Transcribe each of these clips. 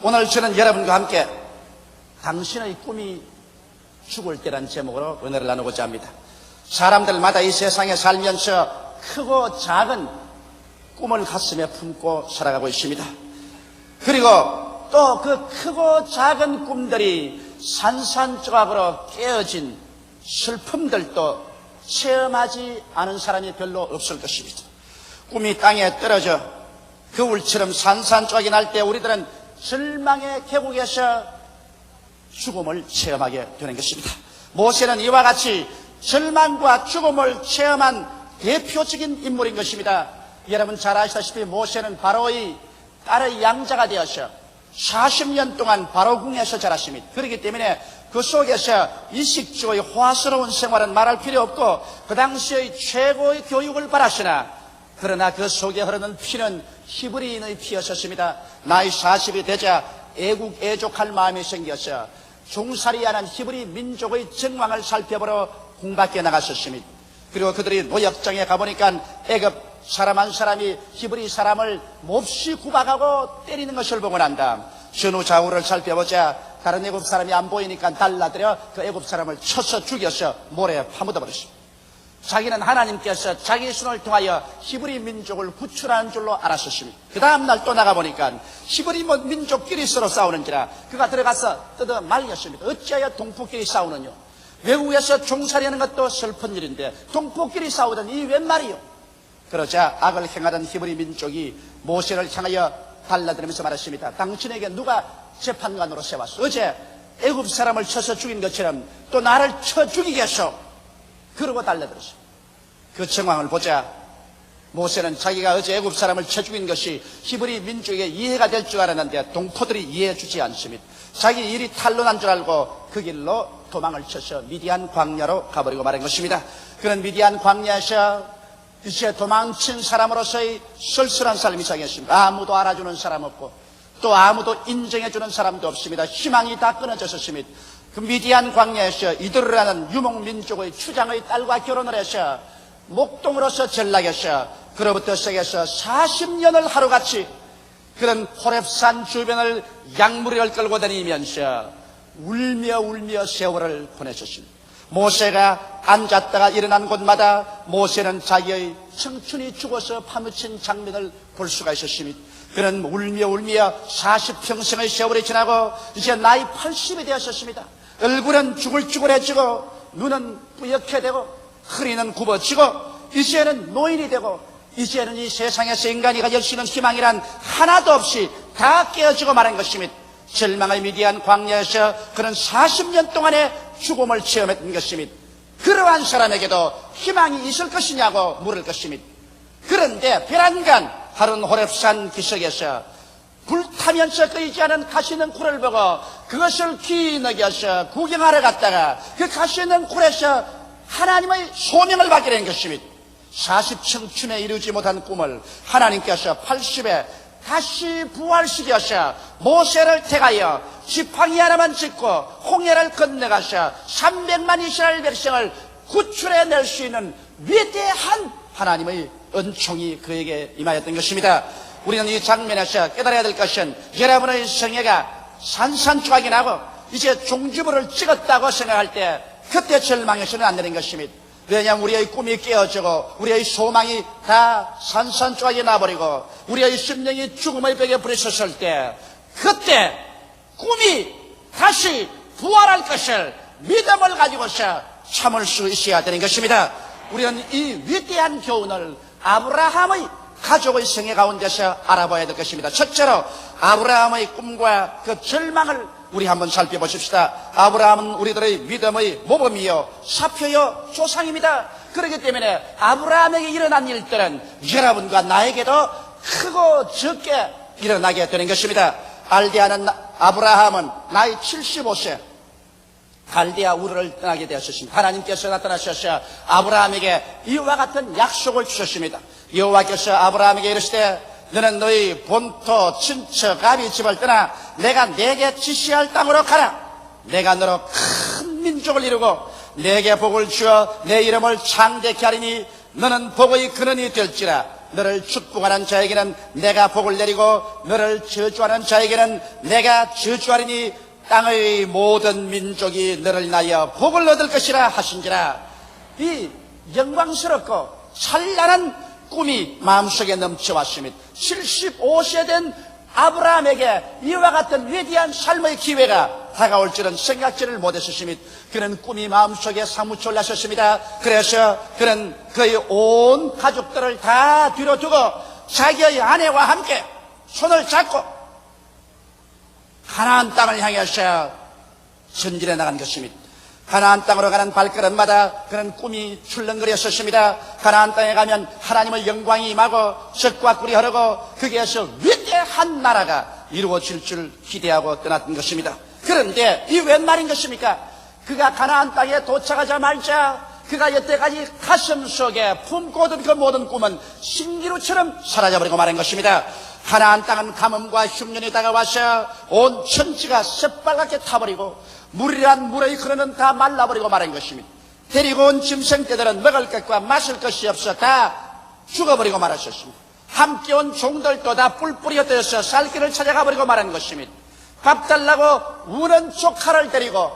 오늘 저는 여러분과 함께 당신의 꿈이 죽을 때란 제목으로 은혜를 나누고자 합니다. 사람들마다 이 세상에 살면서 크고 작은 꿈을 가슴에 품고 살아가고 있습니다. 그리고 또 그 크고 작은 꿈들이 산산조각으로 깨어진 슬픔들도 체험하지 않은 사람이 별로 없을 것입니다. 꿈이 땅에 떨어져 겨울처럼 산산조각이 날 때 우리들은 절망의 계곡에서 죽음을 체험하게 되는 것입니다. 모세는 이와 같이 절망과 죽음을 체험한 대표적인 인물인 것입니다. 여러분 잘 아시다시피 모세는 바로의 딸의 양자가 되어서 40년 동안 바로 궁에서 자랐습니다. 그렇기 때문에 그 속에서 이식주의 화스러운 생활은 말할 필요 없고 그 당시의 최고의 교육을 받았으나 그러나 그 속에 흐르는 피는 히브리인의 피였었습니다. 나이 40이 되자 애국애족할 마음이 생겨서 종살이하는 히브리 민족의 정황을 살펴보러 궁밖에 나갔었습니다. 그리고 그들이 노역장에 가보니까 애굽 사람 한 사람이 히브리 사람을 몹시 구박하고 때리는 것을 보고 난 다음 전후 좌우를 살펴보자 다른 애굽 사람이 안 보이니까 달라들여 그 애굽 사람을 쳐서 죽여서 모래에 파묻어 버렸습니다. 자기는 하나님께서 자기 손을 통하여 히브리 민족을 구출하는 줄로 알았었습니다. 그 다음날 또 나가보니까 히브리 민족끼리 서로 싸우는지라 그가 들어가서 뜯어 말렸습니다. 어찌하여 동포끼리 싸우느냐. 외국에서 종살이하는 것도 슬픈 일인데 동포끼리 싸우던 이 웬 말이요. 그러자 악을 행하던 히브리 민족이 모세를 향하여 달라들면서 말했습니다. 당신에게 누가 재판관으로 세웠어? 어제 애굽 사람을 쳐서 죽인 것처럼 또 나를 쳐 죽이겠소? 그러고 달려들었어요. 그 정황을 보자 모세는 자기가 어제 애굽 사람을 쳐 죽인 것이 히브리 민족에게 이해가 될 줄 알았는데 동포들이 이해해 주지 않습니다. 자기 일이 탄로난 줄 알고 그 길로 도망을 쳐서 미디안 광야로 가버리고 말한 것입니다. 그런 미디안 광야에서 이제 도망친 사람으로서의 쓸쓸한 삶이 시작했습니다. 아무도 알아주는 사람 없고 또 아무도 인정해주는 사람도 없습니다. 희망이 다 끊어졌었습니다. 그 미디안 광야에서 이드르라는 유목민족의 추장의 딸과 결혼을 해서 목동으로서 전락해서 그로부터 시작해서 40년을 하루같이 그런 호렙산 주변을 양무리를 끌고 다니면서 울며 세월을 보내셨습니다. 모세가 앉았다가 일어난 곳마다 모세는 자기의 청춘이 죽어서 파묻힌 장면을 볼 수가 있었습니다. 그는 울며 40평생의 세월이 지나고 이제 나이 80이 되었습니다. 얼굴은 쭈글쭈글해지고 눈은 뿌옇게 되고 허리는 굽어지고 이제는 노인이 되고 이제는 이 세상에서 인간이 가질 수 있는 희망이란 하나도 없이 다 깨어지고 말한 것입니다. 절망의 미디안 광야에서 그는 40년 동안의 죽음을 체험했던 것입니다. 그러한 사람에게도 희망이 있을 것이냐고 물을 것입니다. 그런데 베란간 하룬 호렙산 기슭에서 불타면서 끄이지 않은 가시 있는 굴을 보고 그것을 귀히 여겨서 구경하러 갔다가 그 가시 있는 굴에서 하나님의 소명을 받게 된 것입니다. 40청춘에 이루지 못한 꿈을 하나님께서 80에 다시 부활시켜서 모세를 택하여 지팡이 하나만 짚고 홍해를 건너가서 300만 이스라엘 백성을 구출해낼 수 있는 위대한 하나님의 은총이 그에게 임하였던 것입니다. 우리는 이 장면에서 깨달아야 될 것은 여러분의 생애가 산산조각이 나고 이제 종지부를 찍었다고 생각할 때 그때 절망해서는 안 되는 것입니다. 왜냐하면 우리의 꿈이 깨어지고 우리의 소망이 다 산산조각이 나버리고 우리의 심령이 죽음의 벽에 부딪혔을 때 그때 꿈이 다시 부활할 것을 믿음을 가지고서 참을 수 있어야 되는 것입니다. 우리는 이 위대한 교훈을 아브라함의 가족의 생애 가운데서 알아봐야 될 것입니다. 첫째로 아브라함의 꿈과 그 절망을 우리 한번 살펴보십시다. 아브라함은 우리들의 믿음의 모범이요 사표요 조상입니다. 그렇기 때문에 아브라함에게 일어난 일들은 여러분과 나에게도 크고 적게 일어나게 되는 것입니다. 알데아는 아브라함은 나이 75세 갈대아 우르를 떠나게 되었습니다. 하나님께서 나타나셔서 아브라함에게 이와 같은 약속을 주셨습니다. 여호와께서 아브라함에게 이르시되 너는 너희 본토 친척 아비 집을 떠나 내가 내게 지시할 땅으로 가라. 내가 너로 큰 민족을 이루고 내게 복을 주어 내 이름을 창대케 하리니 너는 복의 근원이 될지라. 너를 축복하는 자에게는 내가 복을 내리고 너를 저주하는 자에게는 내가 저주하리니 땅의 모든 민족이 너를 인하여 복을 얻을 것이라 하신지라. 이 영광스럽고 찬란한 꿈이 마음속에 넘쳐왔습니다. 75세 된 아브라함에게 이와 같은 위대한 삶의 기회가 다가올 줄은 생각지를 못했습니다. 그는 꿈이 마음속에 사무쳐 올랐었습니다. 그래서 그는 그의 온 가족들을 다 뒤로 두고 자기의 아내와 함께 손을 잡고 가나안 땅을 향해서 전진해 나간 것입니다. 가나안 땅으로 가는 발걸음마다 그는 꿈이 출렁거렸었습니다. 가나안 땅에 가면 하나님의 영광이 임하고 적과 꿀이 흐르고 거기에서 위대한 나라가 이루어질 줄 기대하고 떠났던 것입니다. 그런데 이 웬 말인 것입니까? 그가 가나안 땅에 도착하자마자 그가 여태까지 가슴 속에 품고 오던 그 모든 꿈은 신기루처럼 사라져버리고 말한 것입니다. 가나안 땅은 가뭄과 흉년이 다가와서 온 천지가 새빨갛게 타버리고 물이란 물의 근원은 다 말라버리고 말한 것입니다. 데리고 온 짐승떼들은 먹을 것과 마실 것이 없어 다 죽어버리고 말았었습니다. 함께 온 종들도 다 뿔뿔이 흩어져서 살 길을 찾아가 버리고 말한 것입니다. 밥 달라고 우는 조카를 데리고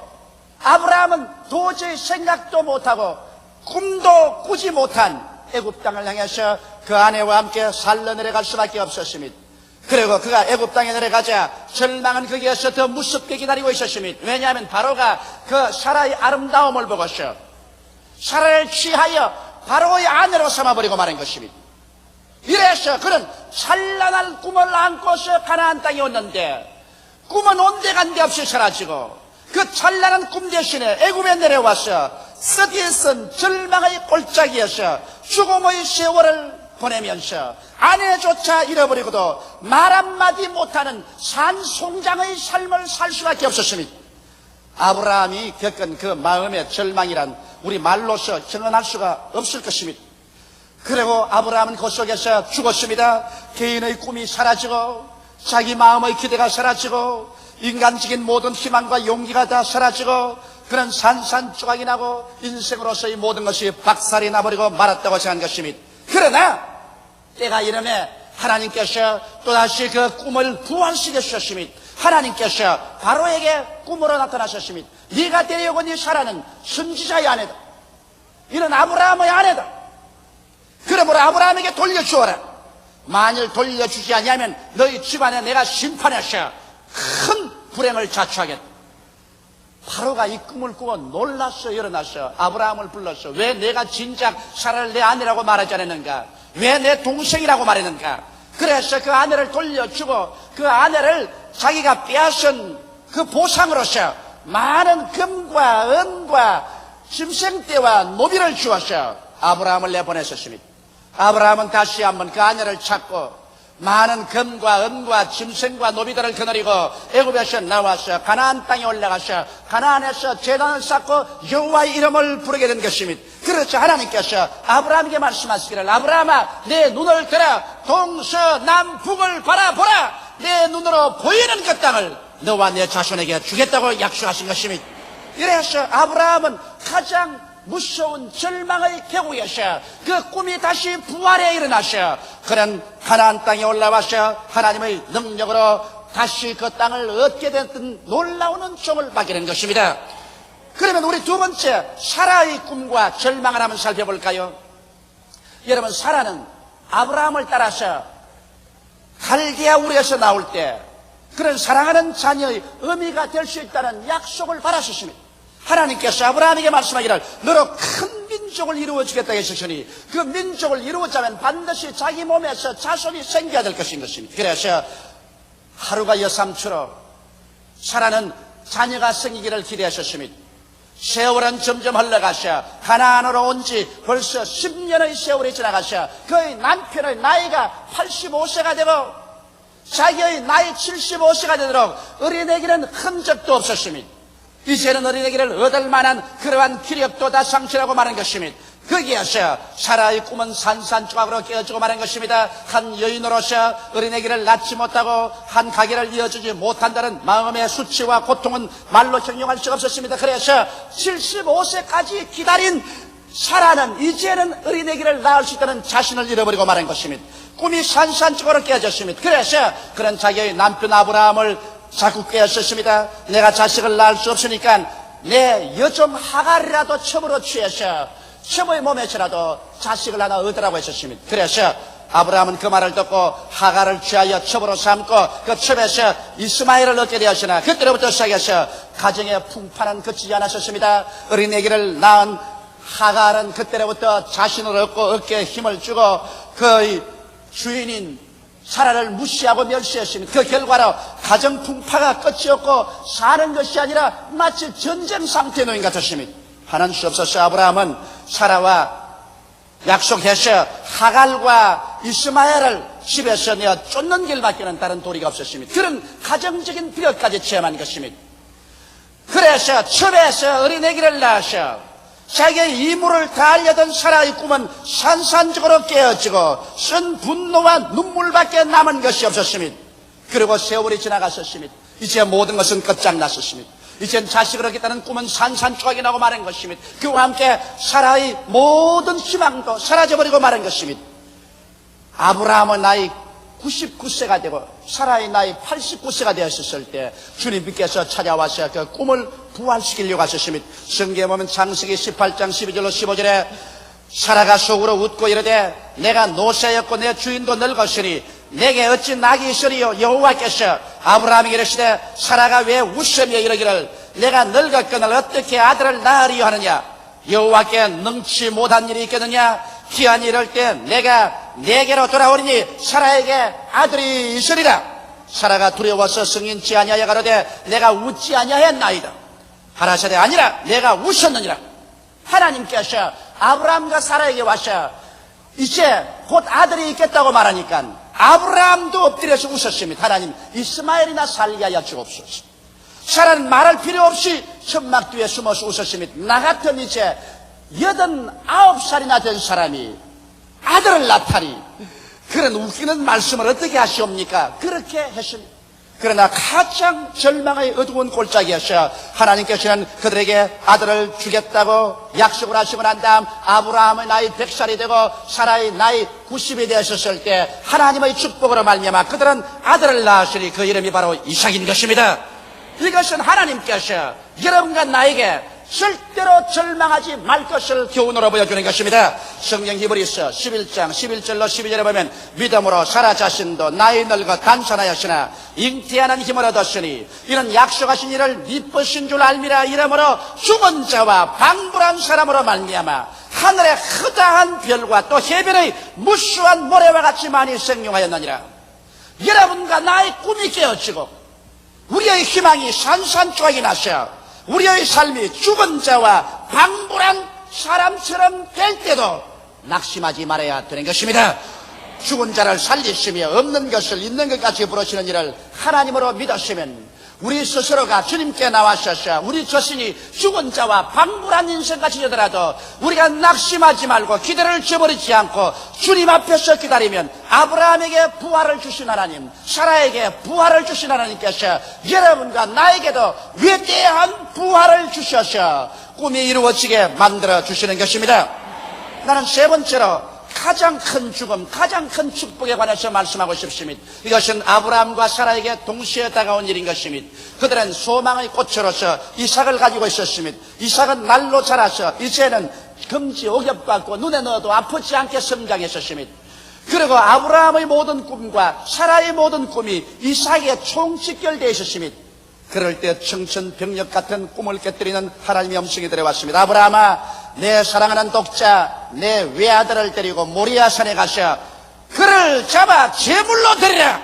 아브라함은 도저히 생각도 못하고 꿈도 꾸지 못한 애굽 땅을 향해서 그 아내와 함께 살러 내려갈 수밖에 없었습니다. 그리고 그가 애굽 땅에 내려가자 절망은 거기에서 더 무섭게 기다리고 있었습니다. 왜냐하면 바로가 그 사라의 아름다움을 보고서 사라를 취하여 바로의 아내로 삼아버리고 말한 것입니다. 이래서 그는 찬란한 꿈을 안고서 가나안 땅에 왔는데 꿈은 온데간데 없이 사라지고 그 찬란한 꿈 대신에 애굽에 내려와서 쓰디쓴 절망의 골짜기에서 죽음의 세월을 보내면서 아내조차 잃어버리고도 말 한마디 못하는 산송장의 삶을 살 수밖에 없었습니다. 아브라함이 겪은 그 마음의 절망이란 우리 말로서 형언할 수가 없을 것입니다. 그리고 아브라함은 그 속에서 죽었습니다. 개인의 꿈이 사라지고 자기 마음의 기대가 사라지고 인간적인 모든 희망과 용기가 다 사라지고 그런 산산조각이 나고 인생으로서의 모든 것이 박살이 나버리고 말았다고 생각한 것입니다. 그러나 때가 이름에 하나님께서 또다시 그 꿈을 부활시켜 주셨습니다. 하나님께서 바로에게 꿈으로 나타나셨습니다. 네가 데려온 이 사라는 선지자의 아내다. 이는 아브라함의 아내다. 그러므로 아브라함에게 돌려주어라. 만일 돌려주지 아니하면 너희 집안에 내가 심판해서 큰 불행을 자초하겠다. 바로가 이 꿈을 꾸고 놀라서 일어나서 아브라함을 불러서 왜 내가 진작 사라를 내 아내라고 말하지 않았는가? 왜 내 동생이라고 말했는가? 그래서 그 아내를 돌려주고 그 아내를 자기가 빼앗은 그 보상으로서 많은 금과 은과 짐승떼와 노비를 주어서 아브라함을 내보냈었습니다. 아브라함은 다시 한번 그 아내를 찾고 많은 금과 은과 짐승과 노비들을 거느리고 애굽에서 나와서 가나안 땅에 올라가서 가나안에서 제단을 쌓고 여호와의 이름을 부르게 된 것입니다. 그렇죠. 하나님께서 아브라함에게 말씀하시기를 아브라함아 내 눈을 들어 동서남북을 바라보라. 내 눈으로 보이는 그 땅을 너와 내 자손에게 주겠다고 약속하신 것입니다. 이래서 아브라함은 가장 무서운 절망의 계곡에서 그 꿈이 다시 부활해 일어나서 그는 가나안 땅에 올라와서 하나님의 능력으로 다시 그 땅을 얻게 됐던 놀라운 종을 받게 된 것입니다. 그러면 우리 두 번째 사라의 꿈과 절망을 한번 살펴볼까요? 여러분, 사라는 아브라함을 따라서 갈대아 우르에서 나올 때 그런 사랑하는 자녀의 의미가 될 수 있다는 약속을 받았습니다. 하나님께서 아브라함에게 말씀하기를 너로 큰 민족을 이루어주겠다 했으니 그 민족을 이루어자면 반드시 자기 몸에서 자손이 생겨야 될 것인 것입니다. 그래서 하루가 여삼처럼 사라는 자녀가 생기기를 기대하셨습니다. 세월은 점점 흘러가셔 가나안으로 온 지 벌써 10년의 세월이 지나가셔 그의 남편의 나이가 85세가 되고 자기의 나이 75세가 되도록 어린애기는 흔적도 없었습니다. 이제는 어린애기를 얻을 만한 그러한 기력도 다 상실하고 마는 것입니다. 거기에서 사라의 꿈은 산산조각으로 깨어지고 말한 것입니다. 한 여인으로서 어린아기를 낳지 못하고 한 가게를 이어주지 못한다는 마음의 수치와 고통은 말로 형용할 수가 없었습니다. 그래서 75세까지 기다린 사라는 이제는 어린아기를 낳을 수 있다는 자신을 잃어버리고 말한 것입니다. 꿈이 산산조각으로 깨어졌습니다. 그래서 그런 자기의 남편 아브라함을 자꾸 깨었었습니다. 내가 자식을 낳을 수 없으니까 내 여종 하갈이라도 첩으로 취해서 첩의 몸에서라도 자식을 하나 얻으라고 했었습니다. 그래서 아브라함은 그 말을 듣고 하갈을 취하여 첩으로 삼고 그 첩에서 이스마엘을 얻게 되었으나 그때로부터 시작해서 가정의 풍파는 그치지 않았었습니다. 어린아기를 낳은 하갈은 그때로부터 자신을 얻고 어깨에 힘을 주고 그의 주인인 사라를 무시하고 멸시했습니다. 그 결과로 가정 풍파가 끝이 없고 사는 것이 아니라 마치 전쟁 상태의 노인 같았습니다. 하는 수 없어서 아브라함은 사라와 약속해서 하갈과 이스마엘을 집에서 내어 쫓는 길밖에는 다른 도리가 없었습니다. 그런 가정적인 필요까지 체험한 것입니다. 그래서 첩에서 어린아기를 낳아서 자기의 이물을 다하려던 사라의 꿈은 산산적으로 깨어지고 쓴 분노와 눈물밖에 남은 것이 없었습니다. 그리고 세월이 지나갔었습니다. 이제 모든 것은 끝장났었습니다. 이젠 자식을 얻겠다는 꿈은 산산조각이 나고 마른 것입니다. 그와 함께 사라의 모든 희망도 사라져버리고 마른 것입니다. 아브라함은 나이 99세가 되고 사라의 나이 89세가 되었을 때 주님께서 찾아와서 그 꿈을 부활시키려고 하셨습니다. 성경에 보면 창세기 18장 12절로 15절에 사라가 속으로 웃고 이르되 내가 노쇠였고 내 주인도 늙었으니 내게 어찌 낙이 있으리요. 여호와께서 아브라함에게 이르시되 사라가 왜 웃으며 이르기를 내가 늙었거늘 어떻게 아들을 낳으리요 하느냐. 여호와께 능치 못한 일이 있겠느냐. 기한이 이럴 때 내가 내게로 돌아오리니 사라에게 아들이 있으리라. 사라가 두려워서 승인치 아니하여 가로되 내가 웃지 아니하였나이다. 하라사대 아니라 내가 웃었느니라. 하나님께서 아브라함과 사라에게 와서 이제 곧 아들이 있겠다고 말하니까 아브라함도 엎드려서 웃었습니다. 하나님 이스마엘이나 살게 하여 주옵소서. 사라는 말할 필요 없이 천막 뒤에 숨어서 웃었습니다. 나 같은 이제 89살이나 된 사람이 아들을 낳다니 그런 웃기는 말씀을 어떻게 하시옵니까? 그렇게 했습니다. 그러나 가장 절망의 어두운 골짜기에서 하나님께서는 그들에게 아들을 주겠다고 약속을 하시고 난 다음 아브라함의 나이 100살이 되고 사라의 나이 90이 되었을 때 하나님의 축복으로 말미암아 그들은 아들을 낳았으니 그 이름이 바로 이삭인 것입니다. 이것은 하나님께서 여러분과 나에게 절대로 절망하지 말 것을 교훈으로 보여주는 것입니다. 성경 히브리서 11장 11절로 12절에 보면 믿음으로 사라 자신도 나이 늙어 단산하였으나 잉태하는 힘을 얻었으니 이는 약속하신 이를 미쁘신 줄 알미라. 이러므로 죽은 자와 방불한 사람으로 말미암아 하늘의 흐다한 별과 또 해변의 무수한 모래와 같이 많이 생용하였느니라. 여러분과 나의 꿈이 깨어지고 우리의 희망이 산산조각이 나서 우리의 삶이 죽은 자와 방불한 사람처럼 될 때도 낙심하지 말아야 되는 것입니다. 죽은 자를 살리시며 없는 것을 있는 것까지 부르시는 일을 하나님으로 믿으시면 우리 스스로가 주님께 나와셔서 우리 자신이 죽은 자와 방불한 인생같이 되더라도 우리가 낙심하지 말고 기대를 저버리지 않고 주님 앞에서 기다리면 아브라함에게 부활을 주신 하나님, 사라에게 부활을 주신 하나님께서 여러분과 나에게도 위대한 부활을 주셔서 꿈이 이루어지게 만들어 주시는 것입니다. 나는 세 번째로 가장 큰 죽음, 가장 큰 축복에 관해서 말씀하고 싶습니다. 이것은 아브라함과 사라에게 동시에 다가온 일인 것입니다. 그들은 소망의 꽃으로서 이삭을 가지고 있었습니다. 이삭은 날로 자라서 이제는 금지 옥엽 같고 눈에 넣어도 아프지 않게 성장했었습니다. 그리고 아브라함의 모든 꿈과 사라의 모든 꿈이 이삭에 총집결되어 있었습니다. 그럴 때 청천벽력 같은 꿈을 깨뜨리는 하나님의 음성이 들어왔습니다. 아브라함아, 내 사랑하는 독자 내 외아들을 데리고 모리아산에 가서 그를 잡아 제물로 드리라.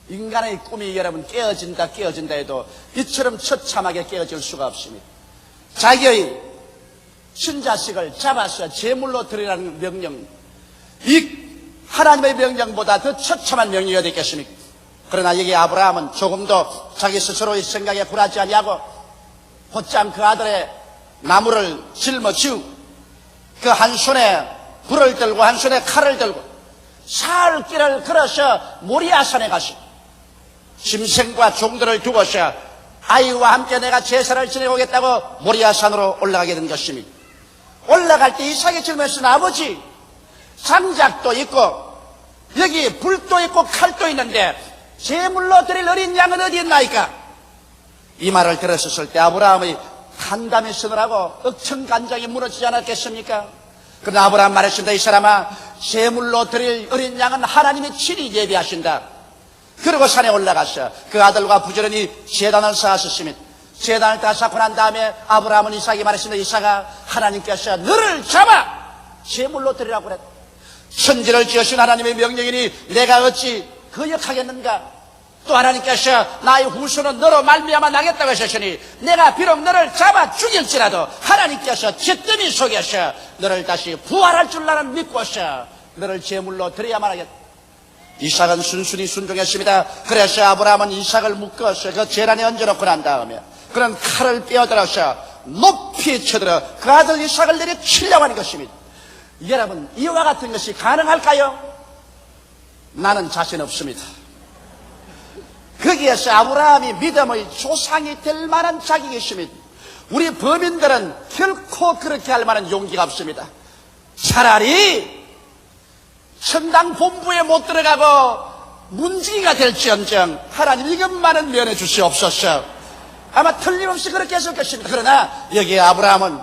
인간의 꿈이 여러분 깨어진다 해도 이처럼 처참하게 깨어질 수가 없습니다. 자기의 친자식을 잡아서 제물로 드리라는 명령, 이 하나님의 명령보다 더 처참한 명령이 어디 있겠습니까? 그러나 여기 아브라함은 조금도 자기 스스로의 생각에 굴하지 아니하고 곧장 그 아들의 나무를 짊어지고 그 한 손에 불을 들고 한 손에 칼을 들고 사흘 길을 걸어서 모리아산에 가시 짐승과 종들을 두고서 아이와 함께 내가 제사를 지내고 오겠다고 모리아산으로 올라가게 된 것입니다. 올라갈 때 이삭이 질문했으니 아버지 장작도 있고 여기 불도 있고 칼도 있는데 제물로 드릴 어린 양은 어디 있나이까? 이 말을 들었을 때 아브라함의 한담이 서늘하고 억천간장이 무너지지 않았겠습니까? 그러나 아브라함 말했습니다. 이 사람아, 제물로 드릴 어린 양은 하나님이 친히 예비하신다. 그리고 산에 올라가서 그 아들과 부지런히 제단을 쌓았습니다. 제단을 다 쌓고 난 다음에 아브라함은 이삭에게 말했습니다. 이삭아, 하나님께서 너를 잡아 제물로 드리라고 그랬다. 천지를 지으신 하나님의 명령이니 내가 어찌 거역하겠는가? 또 하나님께서 나의 후손은 너로 말미암아 나겠다고 하셨으니 내가 비록 너를 잡아 죽일지라도 하나님께서 잿더미 속에서 너를 다시 부활할 줄 나는 믿고서 너를 제물로 드려야만 하겠다. 이삭은 순순히 순종했습니다. 그래서 아브라함은 이삭을 묶어서 그 제단에 얹어놓고 난 다음에 그런 칼을 빼어들어서 높이 쳐들어 그 아들 이삭을 내려치려고 하는 것입니다. 여러분, 이와 같은 것이 가능할까요? 나는 자신 없습니다. 거기에서 아브라함이 믿음의 조상이 될 만한 자격이 있습니다. 우리 범인들은 결코 그렇게 할 만한 용기가 없습니다. 차라리 천당 본부에 못 들어가고 문지기가 될지언정 하나님 이것만은 면해 주시옵소서. 아마 틀림없이 그렇게 했을 것입니다. 그러나 여기에 아브라함은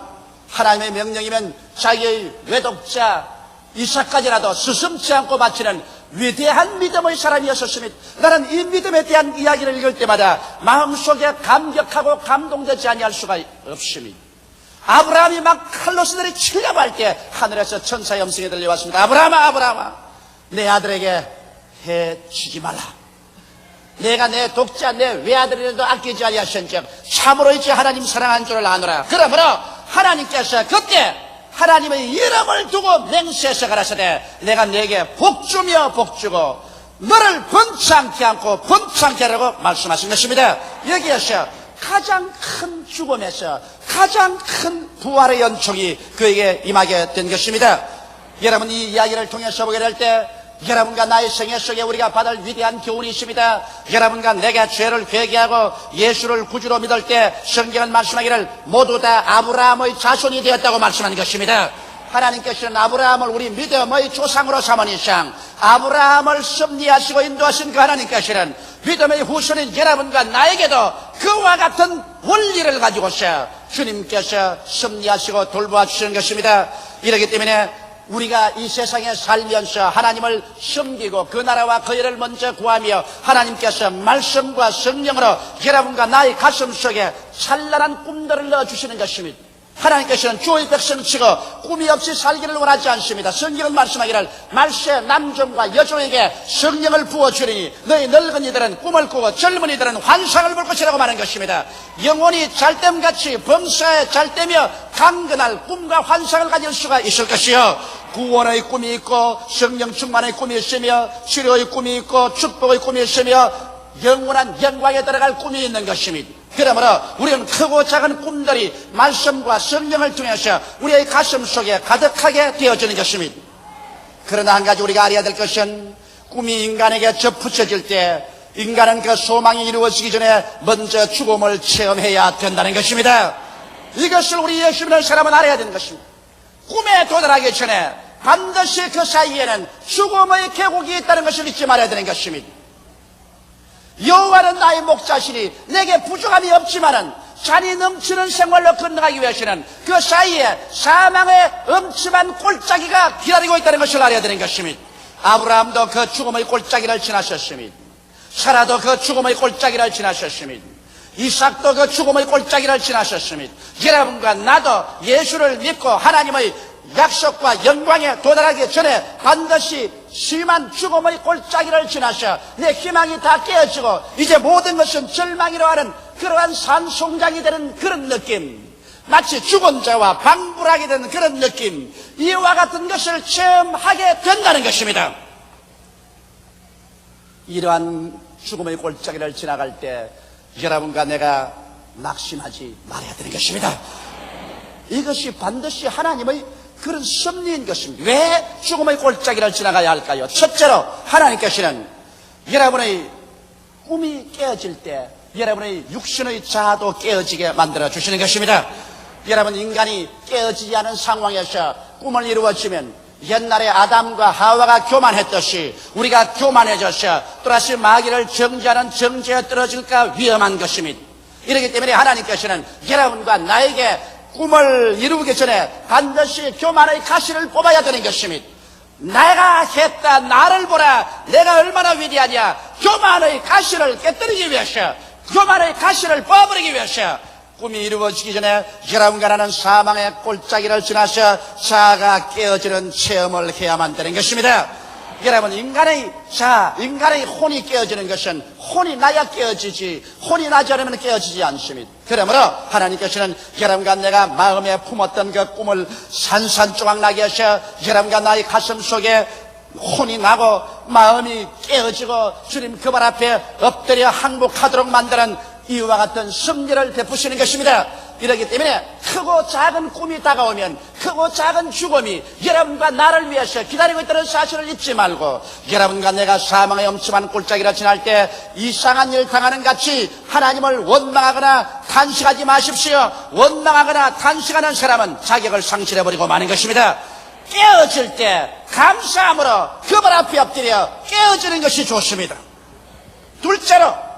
하나님의 명령이면 자기의 외독자 이삭까지라도 스승치 않고 바치는 위대한 믿음의 사람이었습니다. 나는 이 믿음에 대한 이야기를 읽을 때마다 마음속에 감격하고 감동되지 아니할 수가 없습니다. 아브라함이 막 칼로스들이 치려고 할 때 하늘에서 천사의 음성이 들려왔습니다. 아브라함아, 아브라함아, 내 아들에게 해치지 말라. 내가 내 독자 내 외아들이라도 아끼지 아니하신즉 참으로 이제 하나님 사랑한 줄을 아노라. 그러므로 하나님께서 그때 하나님의 이름을 두고 맹세해서 가라사대 내가 내게 복주며 복주고 너를 번창케 않고 번창케 하라고 말씀하신 것입니다. 여기에서 가장 큰 죽음에서 가장 큰 부활의 연촉이 그에게 임하게 된 것입니다. 여러분, 이 이야기를 통해서 보게 될 때 여러분과 나의 생애 속에 우리가 받을 위대한 교훈이 있습니다. 여러분과 내가 죄를 회개하고 예수를 구주로 믿을 때 성경은 말씀하기를 모두 다 아브라함의 자손이 되었다고 말씀한 것입니다. 하나님께서는 아브라함을 우리 믿음의 조상으로 삼은 이상 아브라함을 섭리하시고 인도하신 그 하나님께서는 믿음의 후손인 여러분과 나에게도 그와 같은 원리를 가지고서 주님께서 섭리하시고 돌보아 주시는 것입니다. 이렇기 때문에 우리가 이 세상에 살면서 하나님을 섬기고 그 나라와 그 일을 먼저 구하며 하나님께서 말씀과 성령으로 여러분과 나의 가슴 속에 찬란한 꿈들을 넣어주시는 것입니다. 하나님께서는 주의 백성치고 꿈이 없이 살기를 원하지 않습니다. 성경은 말씀하기를 말세 남종과 여종에게 성령을 부어주리니 너희 늙은이들은 꿈을 꾸고 젊은이들은 환상을 볼 것이라고 말한 것입니다. 영혼이 잘됨같이 범사에 잘되며 강건할 꿈과 환상을 가질 수가 있을 것이요, 구원의 꿈이 있고 성령 충만의 꿈이 있으며 치료의 꿈이 있고 축복의 꿈이 있으며 영원한 영광에 들어갈 꿈이 있는 것입니다. 그러므로 우리는 크고 작은 꿈들이 말씀과 성령을 통해서 우리의 가슴 속에 가득하게 되어지는 것입니다. 그러나 한 가지 우리가 알아야 될 것은 꿈이 인간에게 접붙여질 때 인간은 그 소망이 이루어지기 전에 먼저 죽음을 체험해야 된다는 것입니다. 이것을 우리 예수 믿는 사람은 알아야 되는 것입니다. 꿈에 도달하기 전에 반드시 그 사이에는 죽음의 계곡이 있다는 것을 잊지 말아야 되는 것입니다. 여호와는 나의 목자시니 내게 부족함이 없지만은 잔이 넘치는 생활로 건너가기 위해서는 그 사이에 사망의 엄침한 골짜기가 기다리고 있다는 것을 알아야 되는 것입니다. 아브라함도 그 죽음의 골짜기를 지나셨습니다. 사라도 그 죽음의 골짜기를 지나셨습니다. 이삭도 그 죽음의 골짜기를 지나셨습니다. 여러분과 나도 예수를 믿고 하나님의 약속과 영광에 도달하기 전에 반드시 심한 죽음의 골짜기를 지나서 내 희망이 다 깨어지고 이제 모든 것은 절망이로 하는 그러한 산송장이 되는 그런 느낌, 마치 죽은 자와 방불하게 되는 그런 느낌, 이와 같은 것을 체험하게 된다는 것입니다. 이러한 죽음의 골짜기를 지나갈 때 여러분과 내가 낙심하지 말아야 되는 것입니다. 이것이 반드시 하나님의 그런 섭리인 것입니다. 왜 죽음의 골짜기를 지나가야 할까요? 첫째로 하나님께서는 여러분의 꿈이 깨어질 때 여러분의 육신의 자아도 깨어지게 만들어 주시는 것입니다. 여러분, 인간이 깨어지지 않은 상황에서 꿈을 이루어지면 옛날에 아담과 하와가 교만했듯이 우리가 교만해져서 또다시 마귀를 정죄하는 정죄에 떨어질까 위험한 것입니다. 이렇기 때문에 하나님께서는 여러분과 나에게 꿈을 이루기 전에 반드시 교만의 가시를 뽑아야 되는 것입니다. 내가 했다, 나를 보라, 내가 얼마나 위대하냐. 교만의 가시를 깨뜨리기 위해서, 교만의 가시를 뽑아버리기 위해서 꿈이 이루어지기 전에 여러분과 나는 사망의 골짜기를 지나서 자아가 깨어지는 체험을 해야만 되는 것입니다. 여러분, 인간의 혼이 깨어지는 것은 혼이 나야 깨어지지, 혼이 나지 않으면 깨어지지 않습니다. 그러므로 하나님께서는 여러분과 내가 마음에 품었던 그 꿈을 산산조각나게 하셔 여러분과 나의 가슴 속에 혼이 나고 마음이 깨어지고 주님 그 발 앞에 엎드려 항복하도록 만드는 이와 같은 섭리를 베푸시는 것입니다. 이렇기 때문에 크고 작은 꿈이 다가오면 크고 작은 죽음이 여러분과 나를 위해서 기다리고 있다는 사실을 잊지 말고, 여러분과 내가 사망의 엄침한 골짜기를 지날 때 이상한 일 당하는 같이 하나님을 원망하거나 탄식하지 마십시오. 원망하거나 탄식하는 사람은 자격을 상실해버리고 마는 것입니다. 깨어질 때 감사함으로 그 발 앞에 엎드려 깨어지는 것이 좋습니다. 둘째로,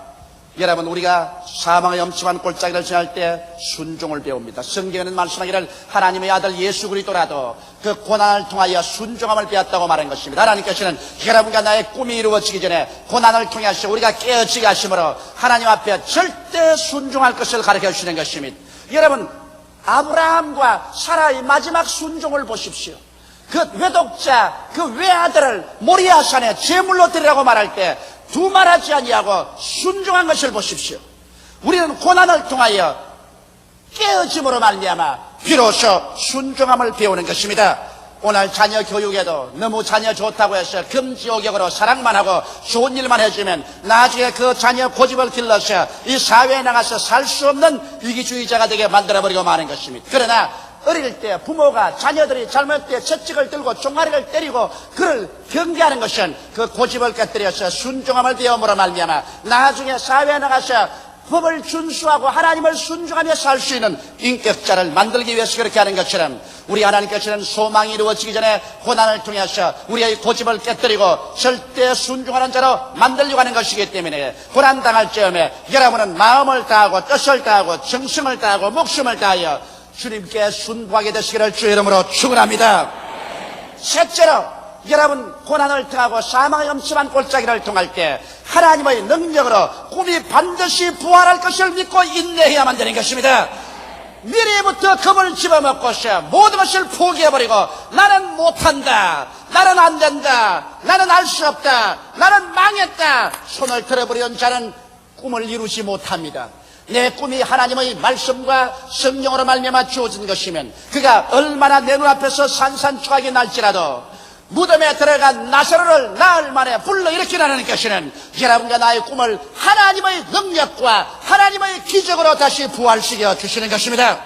여러분, 우리가 사망의 엄침한 골짜기를 지날 때 순종을 배웁니다. 성경에는 말씀하기를 하나님의 아들 예수 그리스도라도 그 고난을 통하여 순종함을 배웠다고 말한 것입니다. 하나님께서는 여러분과 나의 꿈이 이루어지기 전에 고난을 통해서 우리가 깨어지게 하심으로 하나님 앞에 절대 순종할 것을 가르쳐 주시는 것입니다. 여러분, 아브라함과 사라의 마지막 순종을 보십시오. 그 외독자, 그 외아들을 모리아산에 제물로 드리라고 말할 때 두말하지 아니하고 순종한 것을 보십시오. 우리는 고난을 통하여 깨어짐으로 말미암아 비로소 순종함을 배우는 것입니다. 오늘 자녀 교육에도 너무 자녀 좋다고 해서 금지옥역으로 사랑만 하고 좋은 일만 해주면 나중에 그 자녀 고집을 길러서 이 사회에 나가서 살 수 없는 위기주의자가 되게 만들어버리고 마는 것입니다. 그러나 어릴 때 부모가 자녀들이 잘못할 때 채찍을 들고 종아리를 때리고 그를 경계하는 것은 그 고집을 깨뜨려서 순종함을 배움으로 말미암아 나중에 사회에 나가서 법을 준수하고 하나님을 순종하며 살 수 있는 인격자를 만들기 위해서 그렇게 하는 것처럼, 우리 하나님께서는 소망이 이루어지기 전에 고난을 통해서 우리의 고집을 깨뜨리고 절대 순종하는 자로 만들려고 하는 것이기 때문에 고난당할 즈음에 여러분은 마음을 다하고 뜻을 다하고 정성을 다하고 목숨을 다하여 주님께 순복하게 되시기를 주의 이름으로 축원합니다. 셋째로, 여러분 고난을 통하고 사망의 엄침한 골짜기를 통할 때 하나님의 능력으로 꿈이 반드시 부활할 것을 믿고 인내해야만 되는 것입니다. 미리부터 겁을 집어먹고서 모든 것을 포기해버리고 나는 못한다, 나는 안 된다, 나는 알 수 없다, 나는 망했다 손을 들어버리는 자는 꿈을 이루지 못합니다. 내 꿈이 하나님의 말씀과 성령으로 말미암아 주어진 것이면 그가 얼마나 내 눈앞에서 산산조각이 날지라도 무덤에 들어간 나사로를 나흘 만에 불러일으키라는 것이는 여러분과 나의 꿈을 하나님의 능력과 하나님의 기적으로 다시 부활시켜 주시는 것입니다.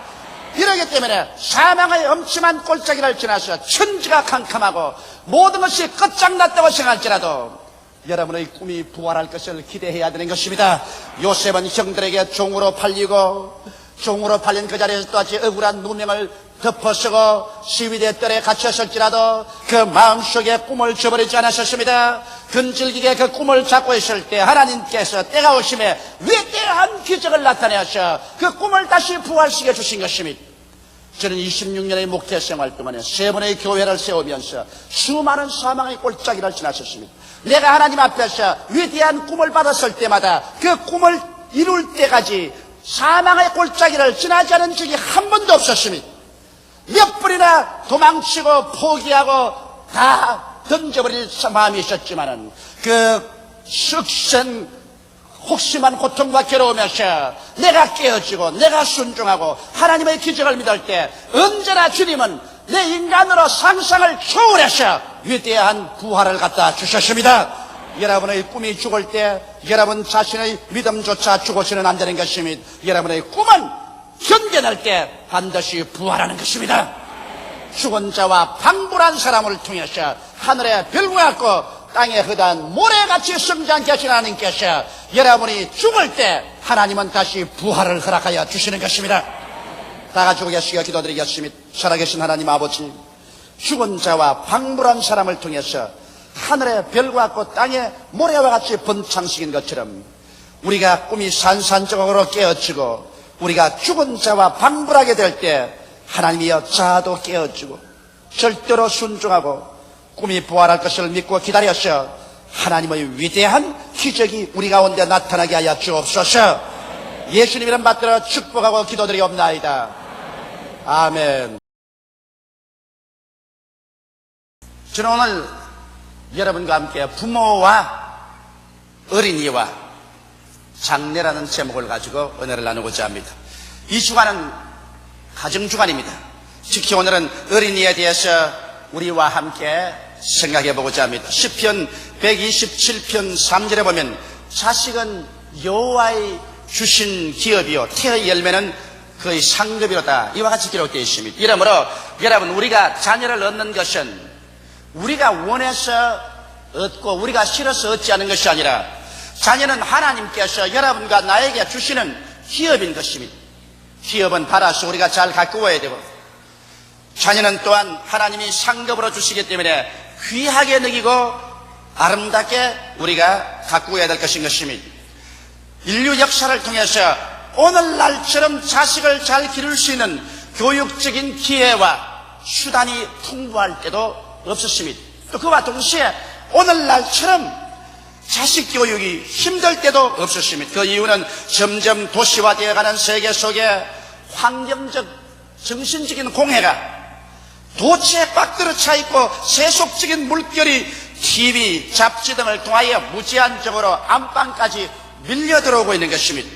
이러기 때문에 사망의 엄침한 골짜기를 지나서 천지가 캄캄하고 모든 것이 끝장났다고 생각할지라도 여러분의 꿈이 부활할 것을 기대해야 되는 것입니다. 요셉은 형들에게 종으로 팔리고 종으로 팔린 그 자리에서 또다시 억울한 누명을 덮어쓰고 시위대 뜰에 갇혔을지라도 그 마음속에 꿈을 저버리지 않았었습니다. 근질기게 그 꿈을 잡고 있을 때 하나님께서 때가 오심에 위대한 기적을 나타내셔 그 꿈을 다시 부활시켜 주신 것입니다. 저는 26년의 목회 생활 동안에 3번의 교회를 세우면서 수많은 사망의 골짜기를 지났었습니다. 내가 하나님 앞에서 위대한 꿈을 받았을 때마다 그 꿈을 이룰 때까지 사망의 골짜기를 지나지 않은 적이 한 번도 없었습니다. 몇 번이나 도망치고 포기하고 다 던져버릴 마음이 있었지만은 그 석선 혹심한 고통과 괴로우면서 내가 깨어지고 내가 순종하고 하나님의 기적을 믿을 때 언제나 주님은 내 인간으로 상상을 초월해서 위대한 부활을 갖다 주셨습니다. 여러분의 꿈이 죽을 때 여러분 자신의 믿음조차 죽어서는 안 되는 것입니다. 여러분의 꿈은 견뎌낼 때 반드시 부활하는 것입니다. 죽은 자와 방불한 사람을 통해서 하늘의 별과 같고 땅에 흐단 모래같이 성장케 하신 하나님께서 여러분이 죽을 때 하나님은 다시 부활을 허락하여 주시는 것입니다. 다 가지고 계시기가 기도드리겠습니다. 살아계신 하나님 아버지, 죽은 자와 방불한 사람을 통해서 하늘의 별과 같고 땅의 모래와 같이 번창시킨 것처럼 우리가 꿈이 산산조각으로 깨어지고 우리가 죽은 자와 방불하게 될 때 하나님이여 자아도 깨어지고 절대로 순종하고 꿈이 부활할 것을 믿고 기다려서 하나님의 위대한 기적이 우리 가운데 나타나게 하여 주옵소서. 예수님 이름 받들어 축복하고 기도드리옵나이다. 아멘. 저는 오늘 여러분과 함께 부모와 어린이와 장래라는 제목을 가지고 은혜를 나누고자 합니다. 이 주간은 가정주간입니다. 특히 오늘은 어린이에 대해서 우리와 함께 생각해 보고자 합니다. 시편 127편 3절에 보면 자식은 여호와의 주신 기업이요 태의 열매는 그의 상급이로다, 이와 같이 기록되어 있습니다. 이러므로 여러분, 우리가 자녀를 얻는 것은 우리가 원해서 얻고 우리가 싫어서 얻지 않은 것이 아니라 자녀는 하나님께서 여러분과 나에게 주시는 기업인 것입니다. 기업은 받아서 우리가 잘 가꾸어야 되고, 자녀는 또한 하나님이 상급으로 주시기 때문에 귀하게 느끼고 아름답게 우리가 가꾸어야 될 것인 것입니다. 인류 역사를 통해서 오늘날처럼 자식을 잘 기를 수 있는 교육적인 기회와 수단이 풍부할 때도 없었습니다. 또 그와 동시에 오늘날처럼 자식 교육이 힘들 때도 없었습니다. 그 이유는 점점 도시화되어가는 세계 속에 환경적, 정신적인 공해가 도처에 꽉 들어차 있고 세속적인 물결이 TV, 잡지 등을 통하여 무제한적으로 안방까지 밀려 들어오고 있는 것입니다.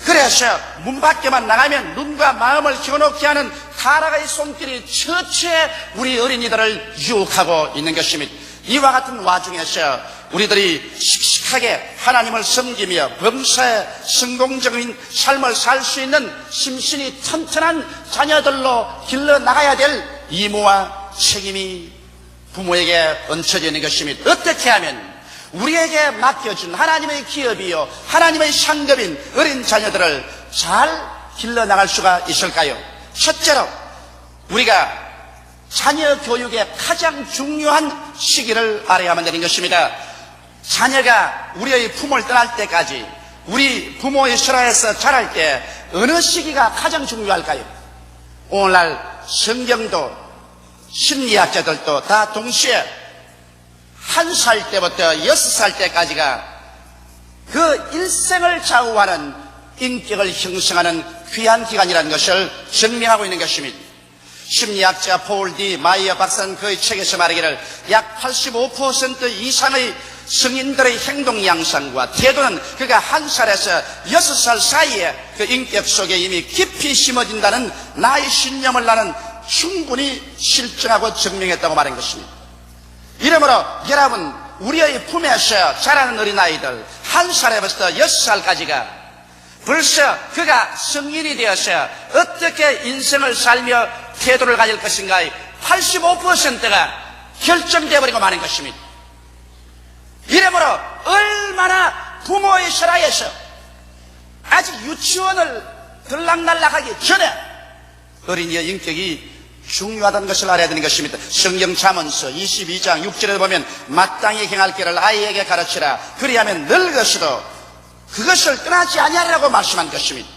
그래서 문 밖에만 나가면 눈과 마음을 겨놓게 하는 타락의 손길이 처처에 우리 어린이들을 유혹하고 있는 것입니다. 이와 같은 와중에서 우리들이 씩씩하게 하나님을 섬기며 범사에 성공적인 삶을 살 수 있는 심신이 튼튼한 자녀들로 길러나가야 될 의무와 책임이 부모에게 얹혀져 있는 것입니다. 어떻게 하면 우리에게 맡겨준 하나님의 기업이요 하나님의 상급인 어린 자녀들을 잘 길러나갈 수가 있을까요? 첫째로 우리가 자녀 교육의 가장 중요한 시기를 알아야만 되는 것입니다. 자녀가 우리의 부모를 떠날 때까지, 우리 부모의 설화에서 자랄 때 어느 시기가 가장 중요할까요? 오늘날 성경도 심리학자들도 다 동시에 1살 때부터 6살 때까지가 그 일생을 좌우하는 인격을 형성하는 귀한 기간이라는 것을 증명하고 있는 것입니다. 심리학자 폴 디 마이어 박사는 그의 책에서 말하기를 약 85% 이상의 성인들의 행동 양상과 태도는 그가 1살에서 6살 사이에 그 인격 속에 이미 깊이 심어진다는 나의 신념을 나는 충분히 실증하고 증명했다고 말한 것입니다. 이러므로 여러분, 우리의 품에서 자라는 어린아이들 1살에부터 6살까지가 벌써 그가 성인이 되어서 어떻게 인생을 살며 태도를 가질 것인가의 85%가 결정되어 버리고 마는 것입니다. 이러므로 얼마나 부모의 설화에서 아직 유치원을 들락날락하기 전에 어린이의 인격이 중요하다는 것을 알아야 되는 것입니다. 성경 잠언서 22장 6절에 보면 마땅히 행할 길을 아이에게 가르치라. 그리하면 늙어서도 그것을 떠나지 아니하리라고 말씀한 것입니다.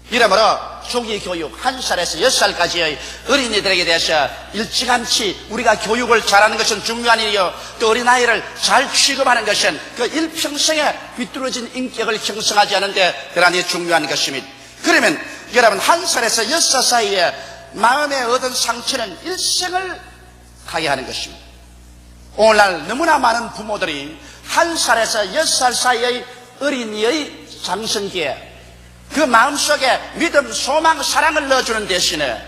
이러므로 조기 교육 1살에서 6살까지의 어린이들에게 대해서 일찌감치 우리가 교육을 잘하는 것은 중요한 일이요, 또 어린아이를 잘 취급하는 것은 그 일평생에 비뚤어진 인격을 형성하지 않는데 대단히 중요한 것입니다. 그러면 여러분, 1살에서 6살 사이에 마음에 얻은 상처는 일생을 가게 하는 것입니다. 오늘날 너무나 많은 부모들이 1살에서 6살 사이의 어린이의 장성기에 그 마음속에 믿음, 소망, 사랑을 넣어주는 대신에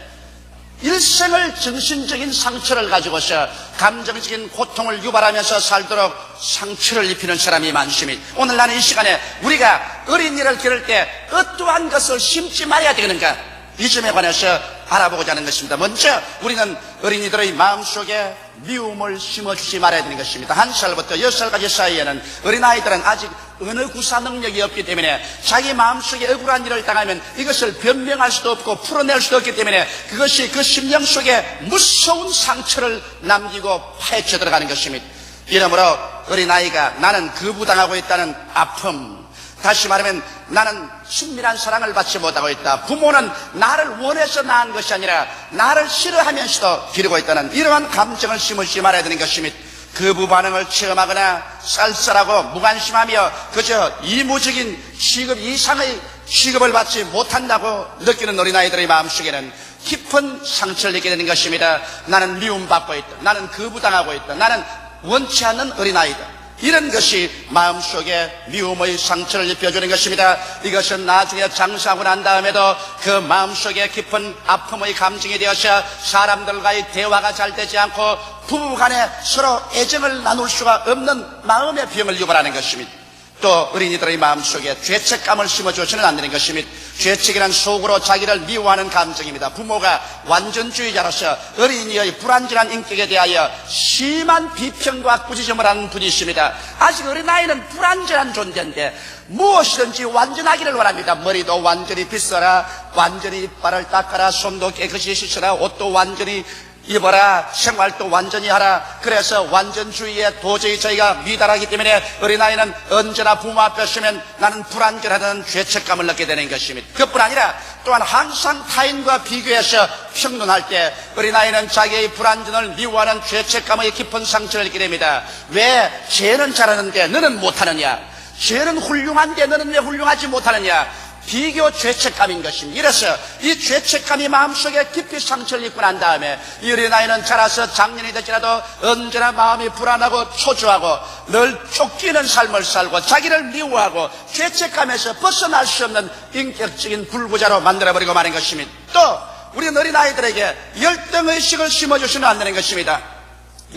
일생을 정신적인 상처를 가지고서 감정적인 고통을 유발하면서 살도록 상처를 입히는 사람이 많습니다. 오늘 나는 이 시간에 우리가 어린이를 기를 때 어떠한 것을 심지 말아야 되는가, 이 점에 관해서 알아보고자 하는 것입니다. 먼저 우리는 어린이들의 마음속에 미움을 심어주지 말아야 되는 것입니다. 1살부터 6살까지 사이에는 어린아이들은 아직 언어 구사 능력이 없기 때문에 자기 마음속에 억울한 일을 당하면 이것을 변명할 수도 없고 풀어낼 수도 없기 때문에 그것이 그 심령 속에 무서운 상처를 남기고 파헤쳐 들어가는 것입니다. 이러므로 어린아이가 나는 거부당하고 있다는 아픔, 다시 말하면 나는 친밀한 사랑을 받지 못하고 있다, 부모는 나를 원해서 낳은 것이 아니라 나를 싫어하면서도 기르고 있다는 이러한 감정을 심으지 말아야 되는 것입니다. 거부 반응을 체험하거나 쌀쌀하고 무관심하며 그저 이무적인 취급 이상의 취급을 받지 못한다고 느끼는 어린아이들의 마음속에는 깊은 상처를 입게 되는 것입니다. 나는 미움받고 있다, 나는 거부당하고 있다, 나는 원치 않는 어린아이다, 이런 것이 마음속에 미움의 상처를 입혀주는 것입니다. 이것은 나중에 장사하고 난 다음에도 그 마음속에 깊은 아픔의 감정이 되어서 사람들과의 대화가 잘 되지 않고 부부간에 서로 애정을 나눌 수가 없는 마음의 병을 유발하는 것입니다. 또 어린이들의 마음속에 죄책감을 심어주어서는 안 되는 것입니다. 죄책이란 속으로 자기를 미워하는 감정입니다. 부모가 완전주의자로서 어린이의 불완전한 인격에 대하여 심한 비평과 꾸짖음을 하는 분이 있습니다. 아직 어린아이는 불완전한 존재인데 무엇이든지 완전하기를 원합니다. 머리도 완전히 빗어라, 완전히 이빨을 닦아라, 손도 깨끗이 씻어라, 옷도 완전히 입어라, 생활도 완전히 하라. 그래서 완전주의에 도저히 저희가 미달하기 때문에 어린아이는 언제나 부모 앞에 서면 나는 불완전하다는 죄책감을 느끼게 되는 것입니다. 그뿐 아니라 또한 항상 타인과 비교해서 평론할 때 어린아이는 자기의 불완전을 미워하는 죄책감의 깊은 상처를 입게 됩니다. 왜 쟤는 잘하는데 너는 못하느냐, 쟤는 훌륭한데 너는 왜 훌륭하지 못하느냐, 비교 죄책감인 것입니다. 이래서 이 죄책감이 마음속에 깊이 상처를 입고 난 다음에 이 어린아이는 자라서 장년이 될지라도 언제나 마음이 불안하고 초조하고 늘 쫓기는 삶을 살고 자기를 미워하고 죄책감에서 벗어날 수 없는 인격적인 불구자로 만들어버리고 마는 것입니다. 또 우리는 어린아이들에게 열등의식을 심어주시면 안 되는 것입니다.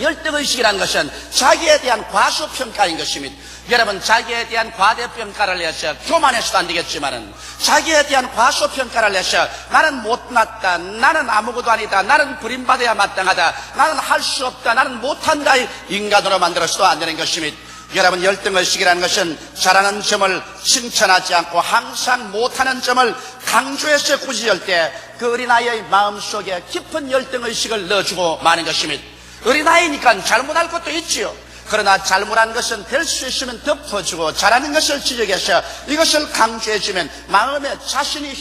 열등의식이라는 것은 자기에 대한 과소평가인 것입니다. 여러분, 자기에 대한 과대평가를 해서 교만해서도 안 되겠지만은 자기에 대한 과소평가를 해서 나는 못났다, 나는 아무것도 아니다, 나는 버림받아야 마땅하다, 나는 할 수 없다, 나는 못한다의 인간으로 만들어서도 안 되는 것입니다. 여러분, 열등의식이라는 것은 잘하는 점을 칭찬하지 않고 항상 못하는 점을 강조해서 꾸짖을 때 그 어린아이의 마음속에 깊은 열등의식을 넣어주고 마는 것입니다. 어린아이니까 잘못할 것도 있지요. 그러나 잘못한 것은 될 수 있으면 덮어주고 잘하는 것을 지적해서 이것을 강조해주면 마음에 자신이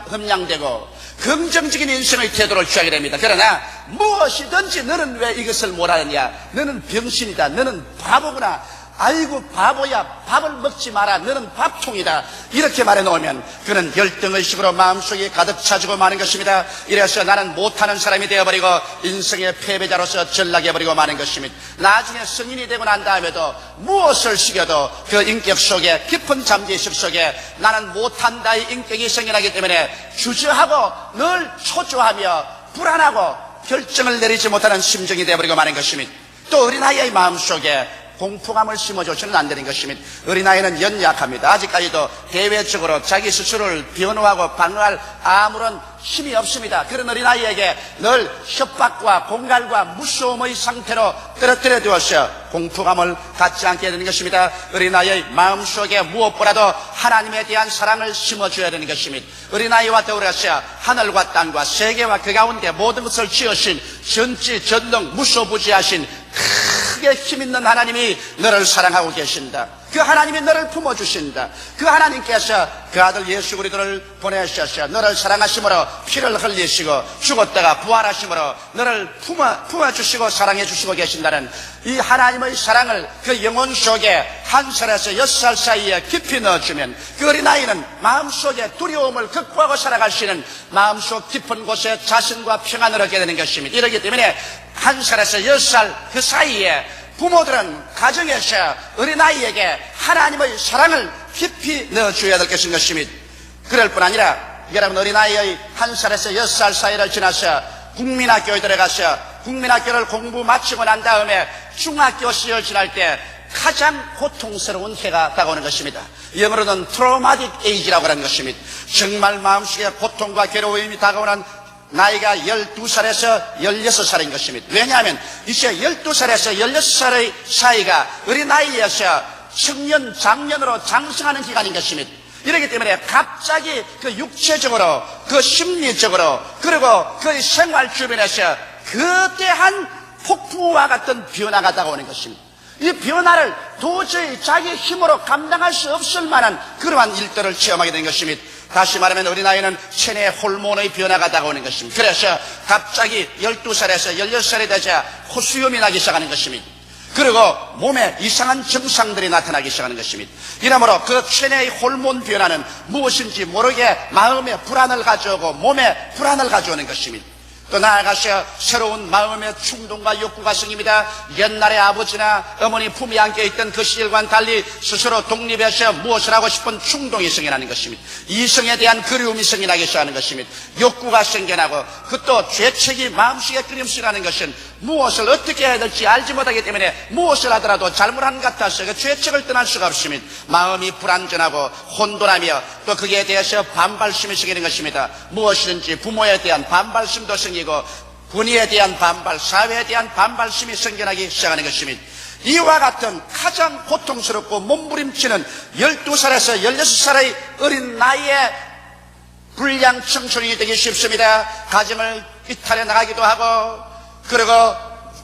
흠량되고 긍정적인 인생의 태도를 취하게 됩니다. 그러나 무엇이든지 너는 왜 이것을 못하느냐, 너는 병신이다, 너는 바보구나, 아이고 바보야, 밥을 먹지 마라, 너는 밥통이다, 이렇게 말해놓으면 그는 열등의식으로 마음속에 가득 차지고 마는 것입니다. 이래서 나는 못하는 사람이 되어버리고 인생의 패배자로서 전락해버리고 마는 것입니다. 나중에 성인이 되고 난 다음에도 무엇을 시켜도 그 인격 속에 깊은 잠재의식 속에 나는 못한다의 인격이 생겨나기 때문에 주저하고 늘 초조하며 불안하고 결정을 내리지 못하는 심정이 되어버리고 마는 것입니다. 또 어린아이의 마음속에 공포감을 심어줘서는 안 되는 것입니다. 어린아이는 연약합니다. 아직까지도 대외적으로 자기 스스로를 변호하고 방어할 아무런 힘이 없습니다. 그런 어린아이에게 늘 협박과 공갈과 무서움의 상태로 떨어뜨려 두어서 공포감을 갖지 않게 되는 것입니다. 어린아이의 마음속에 무엇보다도 하나님에 대한 사랑을 심어줘야 되는 것입니다. 어린아이와 더불어서 하늘과 땅과 세계와 그 가운데 모든 것을 지으신 전지 전능 무소부지하신 크게 힘있는 하나님이 너를 사랑하고 계신다. 그 하나님이 너를 품어주신다. 그 하나님께서 그 아들 예수 그리스도를 보내셔서 너를 사랑하심으로 피를 흘리시고 죽었다가 부활하심으로 너를 품어주시고 사랑해주시고 계신다는 이 하나님의 사랑을 그 영혼 속에 1살에서 6살 사이에 깊이 넣어주면 그 어린아이는 마음속에 두려움을 극복하고 살아갈 수 있는 마음속 깊은 곳에 자신과 평안을 얻게 되는 것입니다. 이렇기 때문에 1살에서 6살 그 사이에 부모들은 가정에서 어린아이에게 하나님의 사랑을 깊이 넣어줘야 될 것인 것입니다. 그럴 뿐 아니라 여러분, 어린아이의 1살에서 6살 사이를 지나서 국민학교에 들어가서 국민학교를 공부 마치고 난 다음에 중학교 시절 지날 때 가장 고통스러운 해가 다가오는 것입니다. 영어로는 트라우마틱 에이지라고 하는 것입니다. 정말 마음속에 고통과 괴로움이 다가오는 나이가 12살에서 16살인 것입니다. 왜냐하면 이제 12살에서 16살의 사이가 어린아이에서 청년, 장년으로 장성하는 기간인 것입니다. 이렇기 때문에 갑자기 그 육체적으로, 그 심리적으로, 그리고 그 생활 주변에서 거대한 폭풍우와 같은 변화가 다가오는 것입니다. 이 변화를 도저히 자기 힘으로 감당할 수 없을 만한 그러한 일들을 체험하게 된 것입니다. 다시 말하면 어린아이는 체내 호르몬의 변화가 다가오는 것입니다. 그래서 갑자기 12살에서 16살이 되자 호수염이 나기 시작하는 것입니다. 그리고 몸에 이상한 증상들이 나타나기 시작하는 것입니다. 이러므로 그 체내의 호르몬 변화는 무엇인지 모르게 마음에 불안을 가져오고 몸에 불안을 가져오는 것입니다. 또 나아가서 새로운 마음의 충동과 욕구가 생깁니다. 옛날에 아버지나 어머니 품에 안겨있던 그 시절과는 달리 스스로 독립해서 무엇을 하고 싶은 충동이 생겨나는 것입니다. 이성에 대한 그리움이 생겨나기 시작하는 것입니다. 욕구가 생겨나고 그 또 죄책이 마음속에 끓임수라는 것은 무엇을 어떻게 해야 될지 알지 못하기 때문에 무엇을 하더라도 잘못한 것 같아서 그 죄책을 떠날 수가 없습니다. 마음이 불안전하고 혼돈하며 또 거기에 대해서 반발심이 생기는 것입니다. 무엇이든지 부모에 대한 반발심도 생기고 군의에 대한 반발, 사회에 대한 반발심이 생겨나기 시작하는 것입니다. 이와 같은 가장 고통스럽고 몸부림치는 12살에서 16살의 어린 나이에 불량 청소년이 되기 쉽습니다. 가정을 이탈해 나가기도 하고 그리고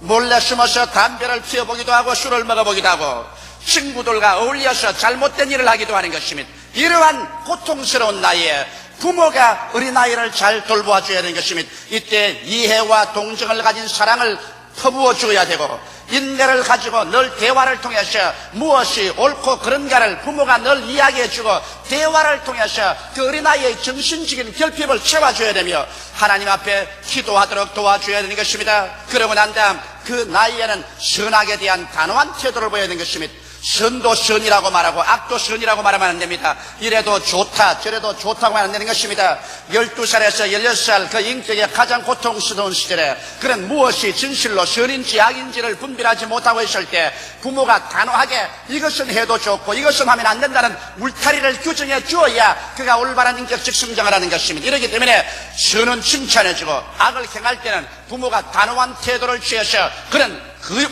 몰래 숨어서 담배를 피워보기도 하고 술을 먹어보기도 하고 친구들과 어울려서 잘못된 일을 하기도 하는 것입니다. 이러한 고통스러운 나이에 부모가 어린아이를 잘 돌보아줘야 하는 것입니다. 이때 이해와 동정을 가진 사랑을 퍼부어 주어야 되고 인내를 가지고 늘 대화를 통해서 무엇이 옳고 그른가를 부모가 늘 이야기해주고 대화를 통해서 그 어린아이의 정신적인 결핍을 채워줘야 되며 하나님 앞에 기도하도록 도와줘야 되는 것입니다. 그러고 난 다음 그 나이에는 선악에 대한 단호한 태도를 보여야 되는 것입니다. 선도 선이라고 말하고 악도 선이라고 말하면 안 됩니다. 이래도 좋다 저래도 좋다고 하면 안 되는 것입니다. 12살에서 16살 그 인격의 가장 고통스러운 시절에 그런 무엇이 진실로 선인지 악인지를 분별하지 못하고 있을 때 부모가 단호하게 이것은 해도 좋고 이것은 하면 안 된다는 울타리를 규정해 주어야 그가 올바른 인격적 성장을 하는 것입니다. 이렇기 때문에 선은 칭찬해주고 악을 행할 때는 부모가 단호한 태도를 취해서 그는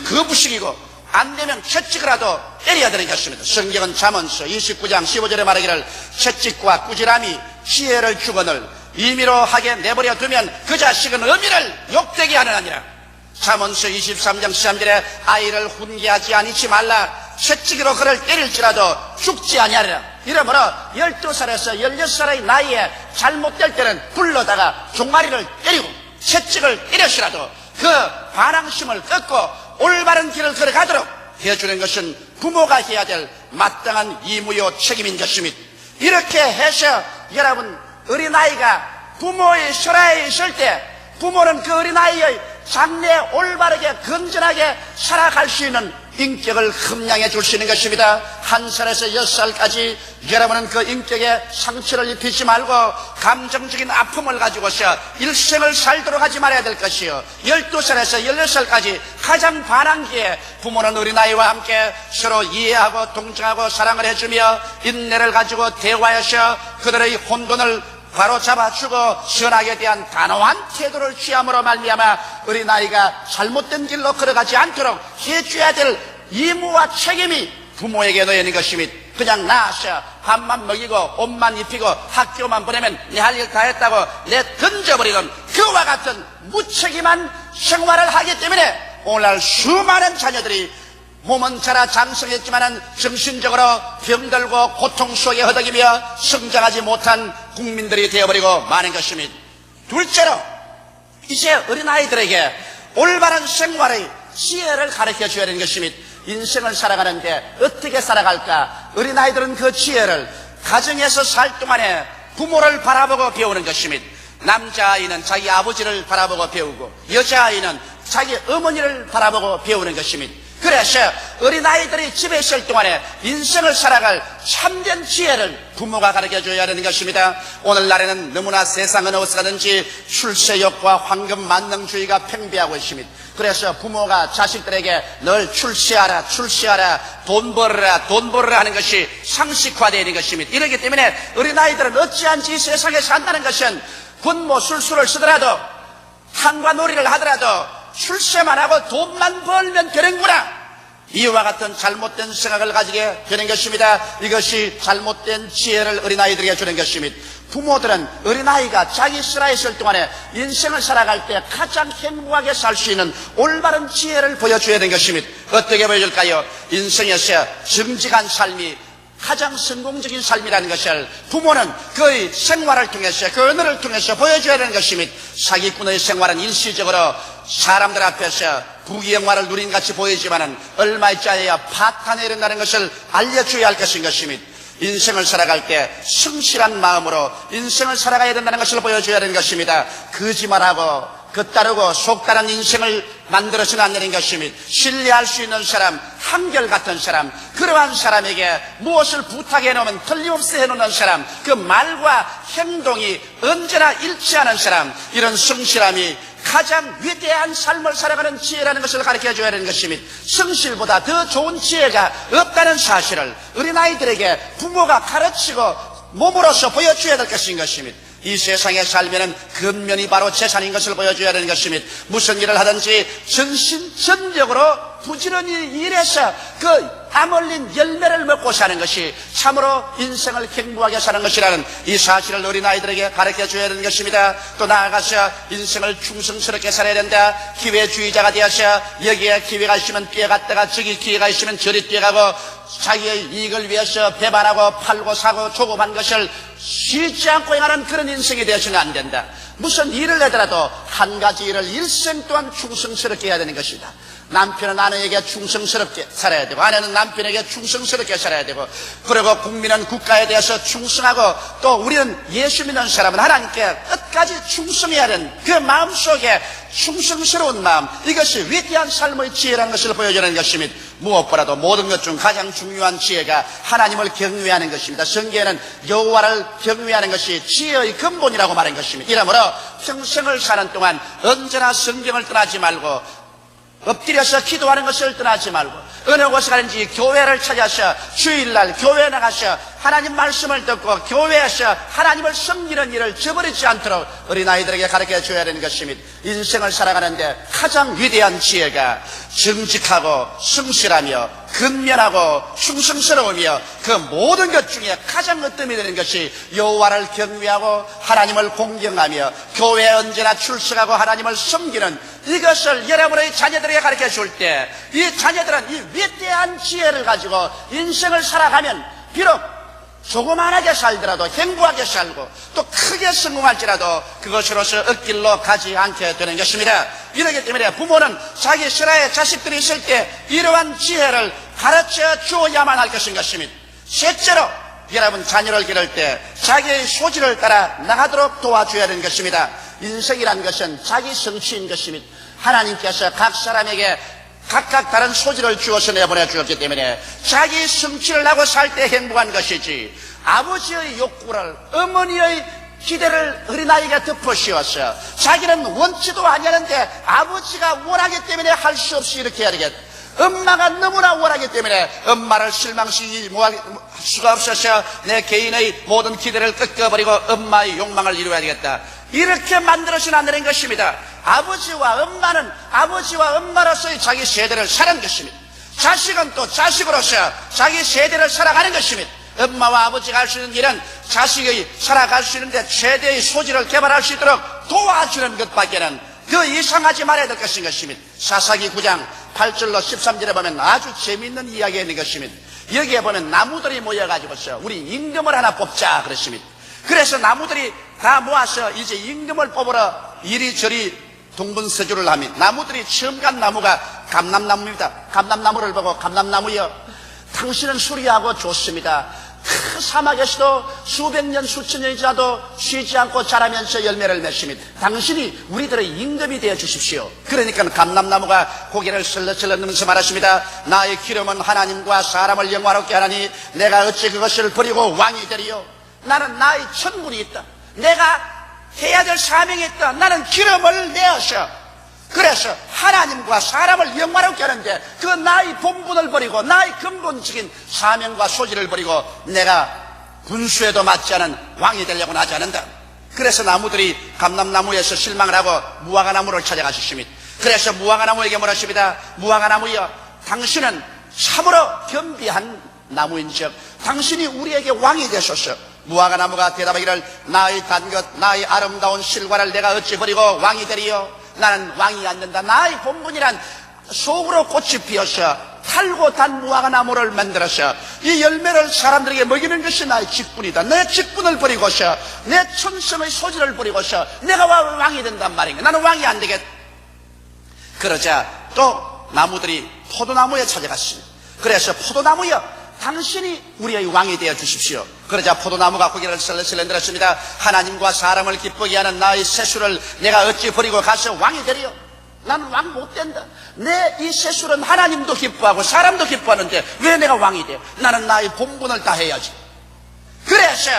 거부식이고 안 되면 채찍이라도 때려야 되는 것입니다. 성경은 잠언서 29장 15절에 말하기를 채찍과 꾸지람이 지혜를 주거늘 임의로 하게 내버려 두면 그 자식은 어미를 욕되게 하느니라. 잠언서 23장 13절에 아이를 훈계하지 아니치 말라. 채찍으로 그를 때릴지라도 죽지 아니하리라. 이러므로 12살에서 16살의 나이에 잘못될 때는 불러다가 종아리를 때리고 채찍을 때려시라도 그 반항심을 꺾고 올바른 길을 걸어가도록 해주는 것은 부모가 해야 될 마땅한 의무요 책임인 것입니다. 이렇게 해서 여러분 어린아이가 부모의 설하에 있을 때 부모는 그 어린아이의 장래에 올바르게 건전하게 살아갈 수 있는 인격을 흠양해 줄 수 있는 것입니다. 1살에서 6살까지 여러분은 그 인격에 상처를 입히지 말고 감정적인 아픔을 가지고서 일생을 살도록 하지 말아야 될 것이요 12살에서 16살까지 가장 반항기에 부모는 어린아이와 함께 서로 이해하고 동정하고 사랑을 해주며 인내를 가지고 대화해서 그들의 혼돈을 바로 잡아주고 선악에 대한 단호한 태도를 취함으로 말미암아 어린아이가 잘못된 길로 걸어가지 않도록 해줘야 될 의무와 책임이 부모에게 놓여 있는 것입니다. 그냥 낳아서 밥만 먹이고 옷만 입히고 학교만 보내면 내 할 일 다 했다고 내 던져버리던 그와 같은 무책임한 생활을 하기 때문에 오늘날 수많은 자녀들이 몸은 자라 장성했지만은 정신적으로 병들고 고통 속에 허덕이며 성장하지 못한 국민들이 되어버리고 마는 것입니다. 둘째로 이제 어린아이들에게 올바른 생활의 지혜를 가르쳐 줘야 하는 것입니다. 인생을 살아가는데 어떻게 살아갈까? 어린아이들은 그 지혜를 가정에서 살 동안에 부모를 바라보고 배우는 것입니다. 남자아이는 자기 아버지를 바라보고 배우고 여자아이는 자기 어머니를 바라보고 배우는 것입니다. 그래서 어린아이들이 집에 있을 동안에 인생을 살아갈 참된 지혜를 부모가 가르쳐줘야 하는 것입니다. 오늘날에는 너무나 세상은 어디서 가든지 출세욕과 황금 만능주의가 팽배하고 있습니다. 그래서 부모가 자식들에게 늘 출세하라 돈 벌어라 하는 것이 상식화되어 있는 것입니다. 이렇기 때문에 어린아이들은 어찌한지 이 세상에 산다는 것은 군모 술수를 쓰더라도 한과 놀이를 하더라도 출세만 하고 돈만 벌면 되는구나, 이와 같은 잘못된 생각을 가지게 되는 것입니다. 이것이 잘못된 지혜를 어린아이들에게 주는 것입니다. 부모들은 어린아이가 자기 슬하였을 동안에 인생을 살아갈 때 가장 행복하게 살 수 있는 올바른 지혜를 보여줘야 되는 것입니다. 어떻게 보여줄까요? 인생에서 정직한 삶이 가장 성공적인 삶이라는 것을 부모는 그의 생활을 통해서, 그 언어를 통해서 보여줘야 하는 것입니다. 사기꾼의 생활은 일시적으로 사람들 앞에서 부귀영화를 누린 같이 보이지만은 얼마짜리야 파탄에 이른다는 것을 알려줘야 할 것인 것입니다. 인생을 살아갈 때 성실한 마음으로 인생을 살아가야 된다는 것을 보여줘야 하는 것입니다. 거짓말하고 겉다르고 속다른 인생을 만들어서는 안 되는 것입니다. 신뢰할 수 있는 사람, 한결같은 사람, 그러한 사람에게 무엇을 부탁해 놓으면 틀림없이 해놓는 사람, 그 말과 행동이 언제나 일치하는 사람, 이런 성실함이 가장 위대한 삶을 살아가는 지혜라는 것을 가르쳐줘야 하는 것입니다. 성실보다 더 좋은 지혜가 없다는 사실을 어린아이들에게 부모가 가르치고 몸으로서 보여줘야 될 것인 것입니다. 이 세상에 살면은 근면이 바로 재산인 것을 보여줘야 하는 것입니다. 무슨 일을 하든지 전심전력으로 부지런히 일해서 그 땀 흘린 열매를 먹고 사는 것이 참으로 인생을 행복하게 사는 것이라는 이 사실을 어린아이들에게 가르쳐줘야 하는 것입니다. 또 나아가서 인생을 충성스럽게 살아야 된다. 기회주의자가 되어서 여기에 기회가 있으면 뛰어갔다가 저기 기회가 있으면 저리 뛰어가고 자기의 이익을 위해서 배반하고 팔고 사고 조급한 것을 쉬지 않고 행하는 그런 인생이 되어서는 안 된다. 무슨 일을 하더라도 한 가지 일을 일생 동안 충성스럽게 해야 되는 것이다. 남편은 아내에게 충성스럽게 살아야 되고, 아내는 남편에게 충성스럽게 살아야 되고, 그리고 국민은 국가에 대해서 충성하고, 또 우리는 예수 믿는 사람은 하나님께 끝까지 충성해야 되는 그 마음속에 충성스러운 마음, 이것이 위대한 삶의 지혜라는 것을 보여주는 것입니다. 무엇보다도 모든 것 중 가장 중요한 지혜가 하나님을 경외하는 것입니다. 성경에는 여호와를 경외하는 것이 지혜의 근본이라고 말한 것입니다. 이러므로 평생을 사는 동안 언제나 성경을 떠나지 말고 엎드려서 기도하는 것을 떠나지 말고 어느 곳에 가든지 교회를 찾아서 주일날 교회에 나가서 하나님 말씀을 듣고 교회에서 하나님을 섬기는 일을 저버리지 않도록 어린아이들에게 가르쳐줘야 되는 것입니다. 인생을 살아가는데 가장 위대한 지혜가 정직하고 성실하며 근면하고 충성스러우며 그 모든 것 중에 가장 으뜸이 되는 것이 여호와를 경외하고 하나님을 공경하며 교회에 언제나 출석하고 하나님을 섬기는 이것을 여러분의 자녀들에게 가르쳐줄 때 이 자녀들은 이 위대한 지혜를 가지고 인생을 살아가면 비록 조그만하게 살더라도 행복하게 살고 또 크게 성공할지라도 그것으로서 엇길로 가지 않게 되는 것입니다. 이렇기 때문에 부모는 자기 신하의 자식들이 있을 때 이러한 지혜를 가르쳐 주어야만 할 것인 것입니다. 셋째로 여러분 자녀를 기를 때 자기의 소질을 따라 나가도록 도와줘야 하는 것입니다. 인생이란 것은 자기 성취인 것입니다. 하나님께서 각 사람에게 각각 다른 소질을 주어서 내보내 주었기 때문에 자기 성취를 하고 살 때 행복한 것이지, 아버지의 욕구를, 어머니의 기대를 어린아이가 덮어 씌워서 자기는 원치도 아니하는데 아버지가 원하기 때문에 할 수 없이 이렇게 해야 되겠다, 엄마가 너무나 원하기 때문에 엄마를 실망시킬 수가 없어서 내 개인의 모든 기대를 꺾어버리고 엄마의 욕망을 이루어야 되겠다, 이렇게 만들어서는 안 되는 것입니다. 아버지와 엄마는 아버지와 엄마로서의 자기 세대를 살아가는 것입니다. 자식은 또 자식으로서 자기 세대를 살아가는 것입니다. 엄마와 아버지가 할 수 있는 일은 자식이 살아갈 수 있는데 최대의 소질을 개발할 수 있도록 도와주는 것밖에는 그 이상하지 말아야 될 것인 것입니다. 사사기 9장 8절로 13절에 보면 아주 재미있는 이야기가 있는 것입니다. 여기에 보면 나무들이 모여가지고서 우리 임금을 하나 뽑자 그랬습니다. 그래서 나무들이 다 모아서 이제 임금을 뽑으러 이리저리 동분서주를 하면 나무들이 처음 간 나무가 감람나무입니다. 감람나무를 보고 감람나무여 당신은 수리하고 좋습니다. 그 사막에서도 수백 년 수천 년이 지나도 쉬지 않고 자라면서 열매를 맺습니다. 당신이 우리들의 임금이 되어 주십시오. 그러니까 감람나무가 고개를 슬렁슬렁 넘으면서 말하십니다. 나의 기름은 하나님과 사람을 영화롭게 하나니 내가 어찌 그것을 버리고 왕이 되리요. 나는 나의 천군이 있다. 내가 해야 될 사명이 있다. 나는 기름을 내어서 그래서 하나님과 사람을 영화롭게 하는데 그 나의 본분을 버리고 나의 근본적인 사명과 소질을 버리고 내가 분수에도 맞지 않은 왕이 되려고는 하지 않는다. 그래서 나무들이 감람나무에서 실망을 하고 무화과나무를 찾아가셨습니다. 그래서 무화과나무에게 뭐라 하십니다. 무화과나무여, 당신은 참으로 겸비한 나무인즉 당신이 우리에게 왕이 되소서. 무화과나무가 대답하기를 나의 단 것 나의 아름다운 실과를 내가 어찌 버리고 왕이 되리요. 나는 왕이 안 된다. 나의 본분이란 속으로 꽃이 피어서 달고 단 무화과나무를 만들어서 이 열매를 사람들에게 먹이는 것이 나의 직분이다. 내 직분을 버리고서 내 천성의 소질을 버리고서 내가 왕이 된단 말인가. 나는 왕이 안 되겠다. 그러자 또 나무들이 포도나무에 찾아갔습니다. 그래서 포도나무여, 당신이 우리의 왕이 되어 주십시오. 그러자 포도나무가 고개를 슬렁슬렁 들었습니다. 하나님과 사람을 기쁘게 하는 나의 세수를 내가 어찌 버리고 가서 왕이 되리요. 나는 왕 못 된다. 내 이 세수는 하나님도 기뻐하고 사람도 기뻐하는데 왜 내가 왕이 돼? 나는 나의 본분을 다 해야지. 그래서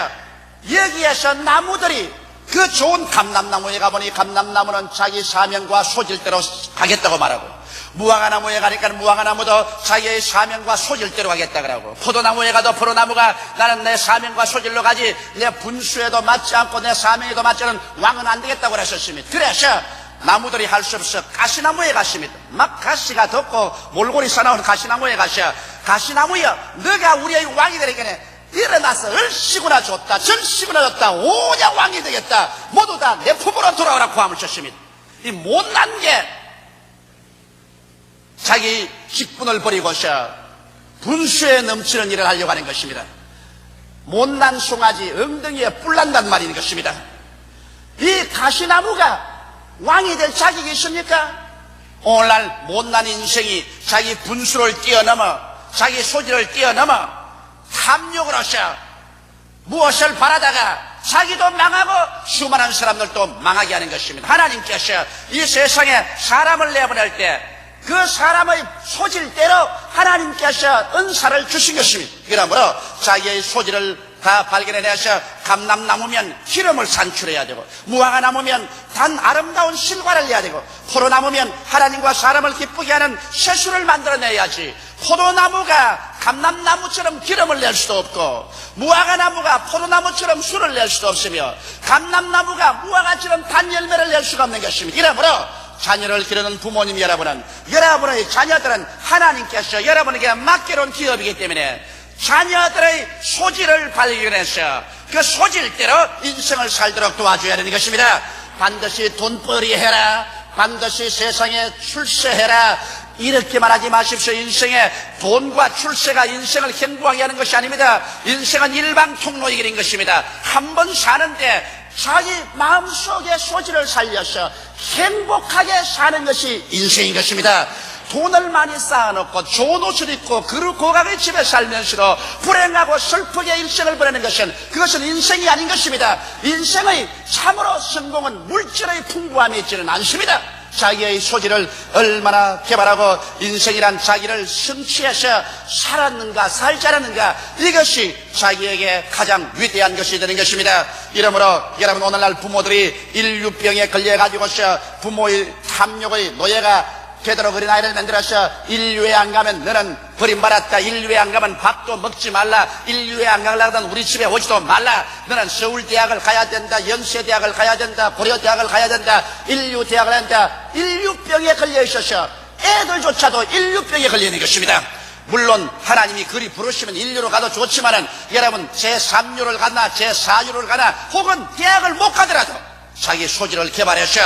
여기에서 나무들이 그 좋은 감람나무에 가보니 감람나무는 자기 사명과 소질대로 가겠다고 말하고, 무화과나무에 가니까 무화과나무도 자기의 사명과 소질대로 가겠다 그러고, 포도나무에 가도 포도나무가 나는 내 사명과 소질로 가지 내 분수에도 맞지 않고 내 사명에도 맞지 않은 왕은 안 되겠다고 그랬었습니다. 그래서 나무들이 할 수 없어 가시나무에 갔습니다. 막 가시가 덥고 몰골이 싸나오는 가시나무에 가셔. 가시나무여, 너가 우리의 왕이 되려니까 일어나서 얼씨구나 줬다 절씨구나 줬다 오냐 왕이 되겠다. 모두 다 내 품으로 돌아오라 고함을 쳤습니다. 이 못난 게 자기 직분을 버리고서 분수에 넘치는 일을 하려고 하는 것입니다. 못난 송아지 엉덩이에 뿔난단 말인 것입니다. 이 가시나무가 왕이 될 자격이 있습니까? 오늘날 못난 인생이 자기 분수를 뛰어넘어 자기 소질을 뛰어넘어 탐욕으로서 무엇을 바라다가 자기도 망하고 수많은 사람들도 망하게 하는 것입니다. 하나님께서 이 세상에 사람을 내보낼 때 그 사람의 소질대로 하나님께서 은사를 주신 것입니다. 그러므로 자기의 소질을 다 발견해내서 감람나무면 기름을 산출해야 되고, 무화과나무면 단 아름다운 실과를 내야 되고, 포도나무면 하나님과 사람을 기쁘게 하는 세수를 만들어내야지. 포도나무가 감람나무처럼 기름을 낼 수도 없고, 무화과나무가 포도나무처럼 술을 낼 수도 없으며, 감람나무가 무화과처럼 단 열매를 낼 수가 없는 것입니다. 그러므로 자녀를 기르는 부모님 여러분은, 여러분의 자녀들은 하나님께서 여러분에게 맡겨놓은 기업이기 때문에 자녀들의 소질을 발견해서 그 소질대로 인생을 살도록 도와줘야 하는 것입니다. 반드시 돈벌이 해라, 반드시 세상에 출세해라, 이렇게만 하지 마십시오. 인생에 돈과 출세가 인생을 행복하게 하는 것이 아닙니다. 인생은 일방통로의 길인 것입니다. 한 번 사는데 자기 마음속의 소질을 살려서 행복하게 사는 것이 인생인 것입니다. 돈을 많이 쌓아놓고 좋은 옷을 입고 그릇 고각의 집에 살면서도 불행하고 슬프게 일생을 보내는 것은 그것은 인생이 아닌 것입니다. 인생의 참으로 성공은 물질의 풍부함이 있지는 않습니다. 자기의 소질을 얼마나 개발하고 인생이란 자기를 성취해서 살았는가 살지 않았는가, 이것이 자기에게 가장 위대한 것이 되는 것입니다. 이러므로 여러분, 오늘날 부모들이 인류병에 걸려가지고서 부모의 탐욕의 노예가 되도록 어린아이를 만들어서 인류에 안 가면 너는 버림받았다, 인류에 안 가면 밥도 먹지 말라, 인류에 안 가려면 우리 집에 오지도 말라, 너는 서울대학을 가야 된다, 연세대학을 가야 된다, 고려대학을 가야 된다, 인류대학을 해야 된다. 인류병에 걸려 있어서 애들조차도 인류병에 걸려 있는 것입니다. 물론 하나님이 그리 부르시면 인류로 가도 좋지만은 여러분, 제3류를 가나 제4류를 가나 혹은 대학을 못 가더라도 자기 소질을 개발해서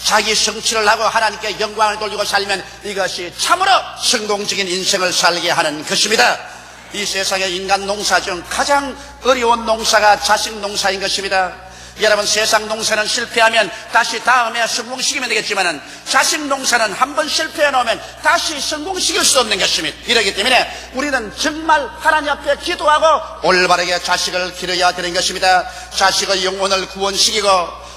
자기 성취를 하고 하나님께 영광을 돌리고 살면 이것이 참으로 성공적인 인생을 살게 하는 것입니다. 이 세상의 인간 농사 중 가장 어려운 농사가 자식 농사인 것입니다. 여러분, 세상 농사는 실패하면 다시 다음에 성공시키면 되겠지만은 자식 농사는 한번 실패해 놓으면 다시 성공시킬 수 없는 것입니다. 이러기 때문에 우리는 정말 하나님 앞에 기도하고 올바르게 자식을 기르어야 되는 것입니다. 자식의 영혼을 구원시키고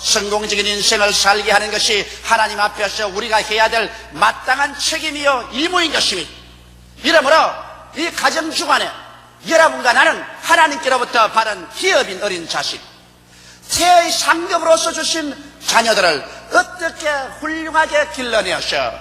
성공적인 인생을 살게 하는 것이 하나님 앞에서 우리가 해야 될 마땅한 책임이요 의무인 것입니다. 이러므로 이 가정 주간에 여러분과 나는 하나님께로부터 받은 기업인 어린 자식, 태의 상급으로서 주신 자녀들을 어떻게 훌륭하게 길러내어서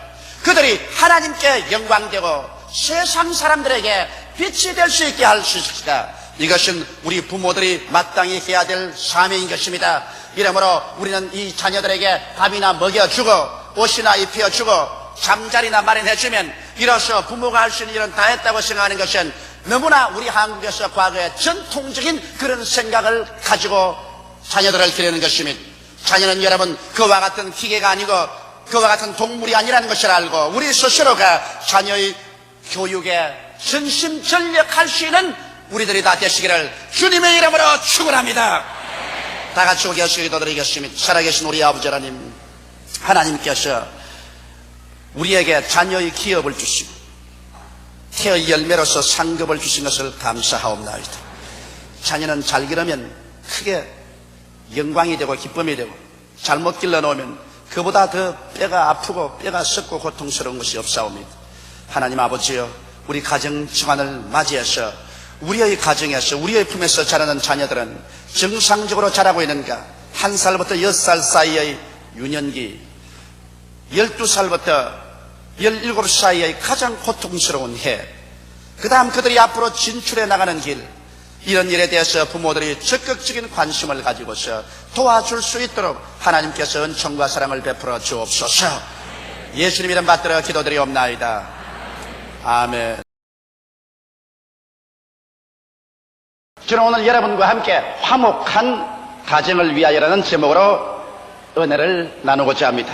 그들이 하나님께 영광되고 세상 사람들에게 빛이 될 수 있게 할 수 있을까? 이것은 우리 부모들이 마땅히 해야 될 사명인 것입니다. 이러므로 우리는 이 자녀들에게 밥이나 먹여주고 옷이나 입혀주고 잠자리나 마련해주면 이로써 부모가 할 수 있는 일은 다 했다고 생각하는 것은 너무나 우리 한국에서 과거에 전통적인 그런 생각을 가지고 자녀들을 기르는 것입니다. 자녀는 여러분 그와 같은 기계가 아니고 그와 같은 동물이 아니라는 것을 알고 우리 스스로가 자녀의 교육에 전심전력할 수 있는 우리들이 다 되시기를 주님의 이름으로 축원합니다. 다 같이 오게 하시고 기도드리겠습니다. 살아계신 우리 아버지 하나님, 하나님께서 우리에게 자녀의 기업을 주시고 태의 열매로서 상급을 주신 것을 감사하옵나이다. 자녀는 잘 기르면 크게 영광이 되고 기쁨이 되고 잘못 길러놓으면 그보다 더 뼈가 아프고 뼈가 썩고 고통스러운 것이 없사옵니다. 하나님 아버지여, 우리 가정 주간을 맞이해서 우리의 가정에서 우리의 품에서 자라는 자녀들은 정상적으로 자라고 있는가? 1살부터 6살 사이의 유년기, 12살부터 17 사이의 가장 고통스러운 해, 그 다음 그들이 앞으로 진출해 나가는 길, 이런 일에 대해서 부모들이 적극적인 관심을 가지고서 도와줄 수 있도록 하나님께서 은총과 사랑을 베풀어 주옵소서. 예수님 이름 받들어 기도드리옵나이다. 아멘. 저는 오늘 여러분과 함께 화목한 가정을 위하여라는 제목으로 은혜를 나누고자 합니다.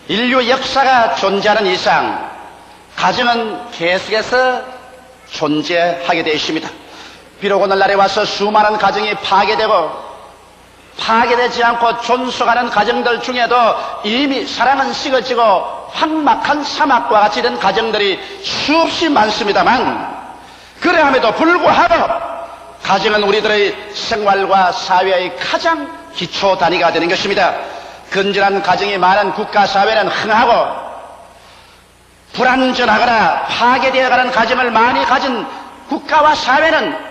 인류 역사가 존재하는 이상 가정은 계속해서 존재하게 되어 있습니다. 비록 오늘날에 와서 수많은 가정이 파괴되지 않고 존속하는 가정들 중에도 이미 사랑은 식어지고 황막한 사막과 같이 된 가정들이 수없이 많습니다만, 그러함에도 불구하고 가정은 우리들의 생활과 사회의 가장 기초 단위가 되는 것입니다. 건전한 가정이 많은 국가 사회는 흥하고 불안전하거나 파괴되어가는 가정을 많이 가진 국가와 사회는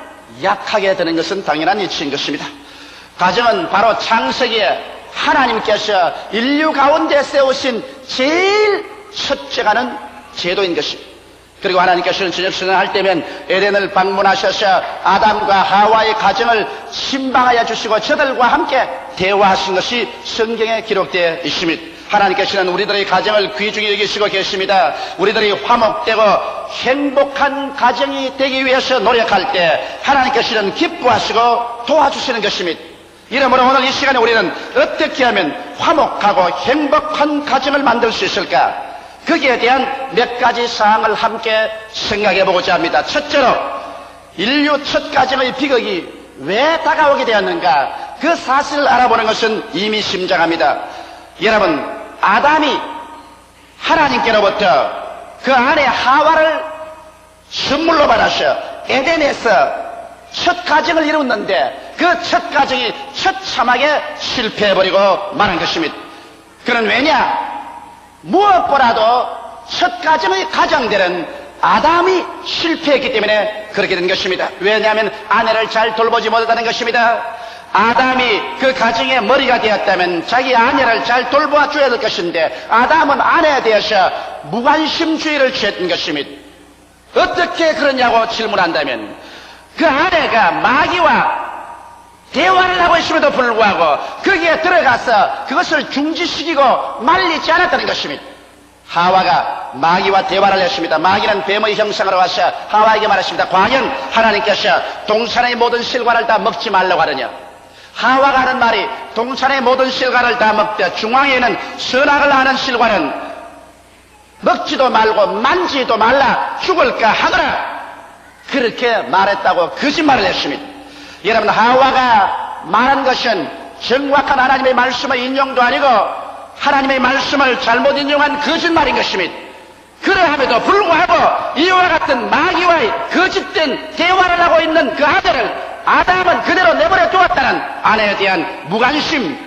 약하게 되는 것은 당연한 이치인 것입니다. 가정은 바로 창세기에 하나님께서 인류 가운데 세우신 제일 첫째가는 제도인 것입니다. 그리고 하나님께서는 저녁 선언할 때면 에덴을 방문하셔서 아담과 하와의 가정을 신방하여 주시고 저들과 함께 대화하신 것이 성경에 기록되어 있습니다. 하나님께서는 우리들의 가정을 귀중히 여기시고 계십니다. 우리들이 화목되고 행복한 가정이 되기 위해서 노력할 때 하나님께서는 기뻐하시고 도와주시는 것입니다. 이러므로 오늘 이 시간에 우리는 어떻게 하면 화목하고 행복한 가정을 만들 수 있을까? 거기에 대한 몇 가지 사항을 함께 생각해 보고자 합니다. 첫째로, 인류 첫 가정의 비극이 왜 다가오게 되었는가? 그 사실을 알아보는 것은 의미심장합니다. 여러분, 아담이 하나님께로부터 그 아내 하와를 선물로 받아서 에덴에서 첫 가정을 이루었는데 그 첫 가정이 처참하게 실패해버리고 마는 것입니다. 그는 왜냐? 무엇보다도 첫 가정의 가장들은 아담이 실패했기 때문에 그렇게 된 것입니다. 왜냐하면 아내를 잘 돌보지 못했다는 것입니다. 아담이 그 가정의 머리가 되었다면 자기 아내를 잘 돌보아 줘야 될 것인데 아담은 아내에 대해서 무관심주의를 취했던 것입니다. 어떻게 그러냐고 질문한다면 그 아내가 마귀와 대화를 하고 있음에도 불구하고 거기에 들어가서 그것을 중지시키고 말리지 않았다는 것입니다. 하와가 마귀와 대화를 했습니다. 마귀는 뱀의 형상으로 와서 하와에게 말했습니다. 과연 하나님께서 동산의 모든 실과를 다 먹지 말라고 하느냐? 하와가 하는 말이 동산의 모든 실과를 다 먹되 중앙에 있는 선악을 아는 실과는 먹지도 말고 만지도 말라, 죽을까 하거라, 그렇게 말했다고 거짓말을 했습니다. 여러분, 하와가 말한 것은 정확한 하나님의 말씀의 인용도 아니고 하나님의 말씀을 잘못 인용한 거짓말인 것입니다. 그러함에도 불구하고 이와 같은 마귀와의 거짓된 대화를 하고 있는 그 아들을 아담은 그대로 내버려 두었다는 아내에 대한 무관심,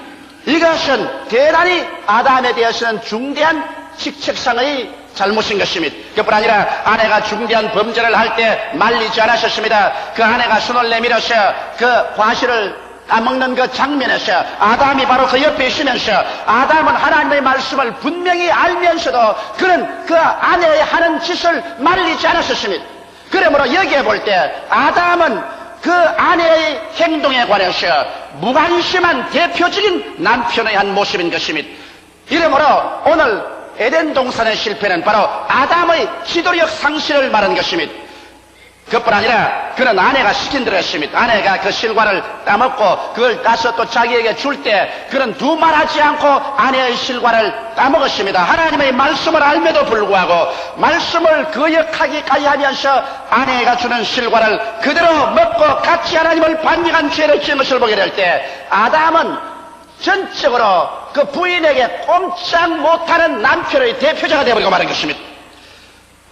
이것은 대단히 아담에 대해서는 중대한 직책상의 잘못인 것입니다. 그뿐 아니라 아내가 중대한 범죄를 할 때 말리지 않으셨습니다. 그 아내가 손을 내밀어서 그 과실을 따먹는 그 장면에서 아담이 바로 그 옆에 있으면서 아담은 하나님의 말씀을 분명히 알면서도 그는 그 아내의 하는 짓을 말리지 않았었습니다. 그러므로 여기에 볼 때 아담은 그 아내의 행동에 관해서 무관심한 대표적인 남편의 한 모습인 것입니다. 이러므로 오늘 에덴 동산의 실패는 바로 아담의 지도력 상실을 말하는 것입니다. 그뿐 아니라 그는 아내가 시킨 대로 했습니다. 아내가 그 실과를 따먹고 그걸 따서 또 자기에게 줄 때 그는 두말하지 않고 아내의 실과를 따먹었습니다. 하나님의 말씀을 알면도 불구하고 말씀을 거역하기까지 하면서 아내가 주는 실과를 그대로 먹고 같이 하나님을 반역한 죄를 지은 것을 보게 될 때 아담은 전적으로 그 부인에게 꼼짝 못하는 남편의 대표자가 되어버리고 말한 것입니다.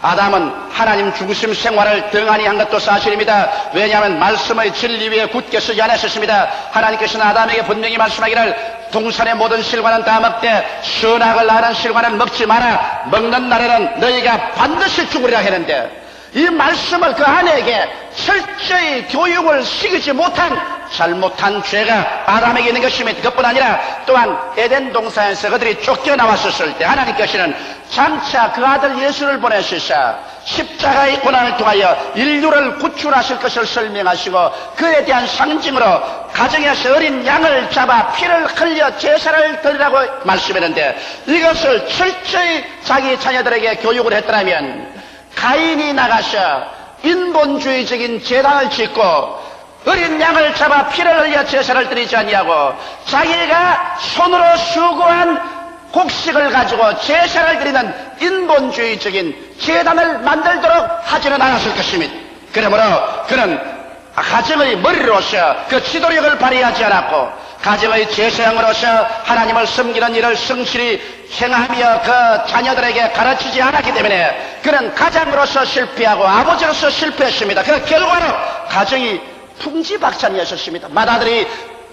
아담은 하나님 중심 생활을 등한히 한 것도 사실입니다. 왜냐하면 말씀의 진리 위에 굳게 서지 않았었습니다. 하나님께서는 아담에게 분명히 말씀하기를 동산의 모든 실과는 다 먹되 선악을 아는 실과는 먹지 마라. 먹는 날에는 너희가 반드시 죽으리라 했는데 이 말씀을 그 아내에게 철저히 교육을 시키지 못한 잘못한 죄가 아담에게 있는 것입니다. 그뿐 아니라 또한 에덴 동산에서 그들이 쫓겨나왔었을 때 하나님께서는 장차 그 아들 예수를 보내시사 십자가의 고난을 통하여 인류를 구출하실 것을 설명하시고 그에 대한 상징으로 가정에서 어린 양을 잡아 피를 흘려 제사를 드리라고 말씀했는데 이것을 철저히 자기 자녀들에게 교육을 했더라면 가인이 나가서 인본주의적인 제단을 짓고 어린 양을 잡아 피를 흘려 제사를 드리지 아니하고 자기가 손으로 수고한 곡식을 가지고 제사를 드리는 인본주의적인 제단을 만들도록 하지는 않았을 것입니다. 그러므로 그는 가정의 머리로서 그 지도력을 발휘하지 않았고 가정의 제사장으로서 하나님을 섬기는 일을 성실히 행하며 그 자녀들에게 가르치지 않았기 때문에 그는 가장으로서 실패하고 아버지로서 실패했습니다. 그 결과로 가정이 풍지박산이었습니다. 맏아들이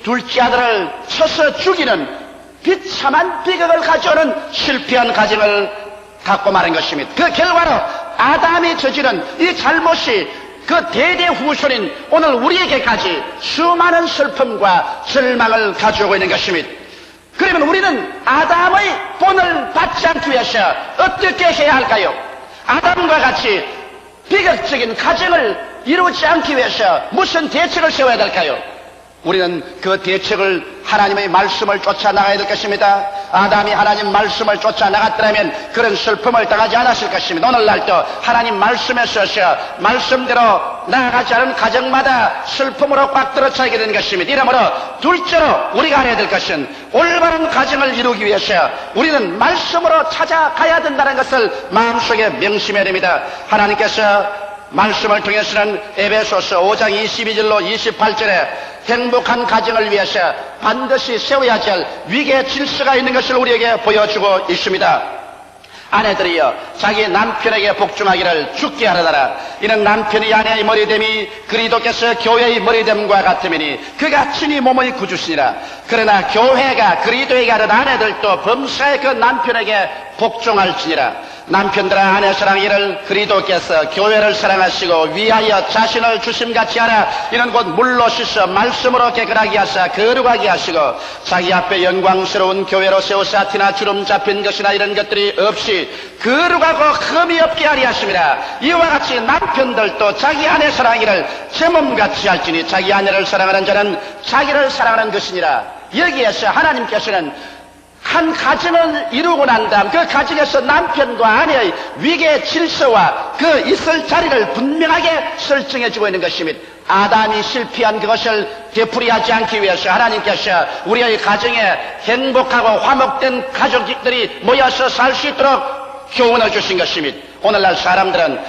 둘째 아들을 쳐서 죽이는 비참한 비극을 가져오는 실패한 가정을 갖고 말한 것입니다. 그 결과로 아담이 저지른 이 잘못이 그 대대후손인 오늘 우리에게까지 수많은 슬픔과 절망을 가져오고 있는 것입니다. 그러면 우리는 아담의 본을 받지 않기 위해서 어떻게 해야 할까요? 아담과 같이 비극적인 가정을 이루지 않기 위해서 무슨 대책을 세워야 될까요? 우리는 그 대책을 하나님의 말씀을 쫓아 나가야 될 것입니다. 아담이 하나님 말씀을 쫓아 나갔더라면 그런 슬픔을 당하지 않았을 것입니다. 오늘날도 하나님 말씀에 서서 말씀대로 나아가지 않은 가정마다 슬픔으로 꽉 들어차게 되는 것입니다. 이러므로 둘째로 우리가 해야 될 것은 올바른 가정을 이루기 위해서 우리는 말씀으로 찾아가야 된다는 것을 마음속에 명심해야 됩니다. 하나님께서 말씀을 통해서는 에베소서 5장 22절로 28절에 행복한 가정을 위해서 반드시 세워야지 할 위계 질서가 있는 것을 우리에게 보여주고 있습니다. 아내들이여 자기 남편에게 복종하기를 죽게 하라더라. 이는 남편이 아내의 머리됨이 그리스도께서 교회의 머리됨과 같으니 그가 친히 몸의 구주시니라. 그러나 교회가 그리스도에게 하는 아내들도 범사에 그 남편에게 복종할지니라. 남편들아 아내 사랑이를 그리스도께서 교회를 사랑하시고 위하여 자신을 주심같이 하라. 이는 곧 물로 씻어 말씀으로 깨끗하게 하사 거룩하게 하시고 자기 앞에 영광스러운 교회로 세우사 티나 주름 잡힌 것이나 이런 것들이 없이 거룩하고 흠이 없게 하리 하심이라. 이와 같이 남편들도 자기 아내 사랑이를 제 몸같이 할지니 자기 아내를 사랑하는 자는 자기를 사랑하는 것이니라. 여기에서 하나님께서는 한 가정을 이루고 난 다음 그 가정에서 남편과 아내의 위계 질서와 그 있을 자리를 분명하게 설정해주고 있는 것입니다. 아담이 실패한 그것을 되풀이하지 않기 위해서 하나님께서 우리의 가정에 행복하고 화목된 가족들이 모여서 살 수 있도록 교훈을 주신 것입니다. 오늘날 사람들은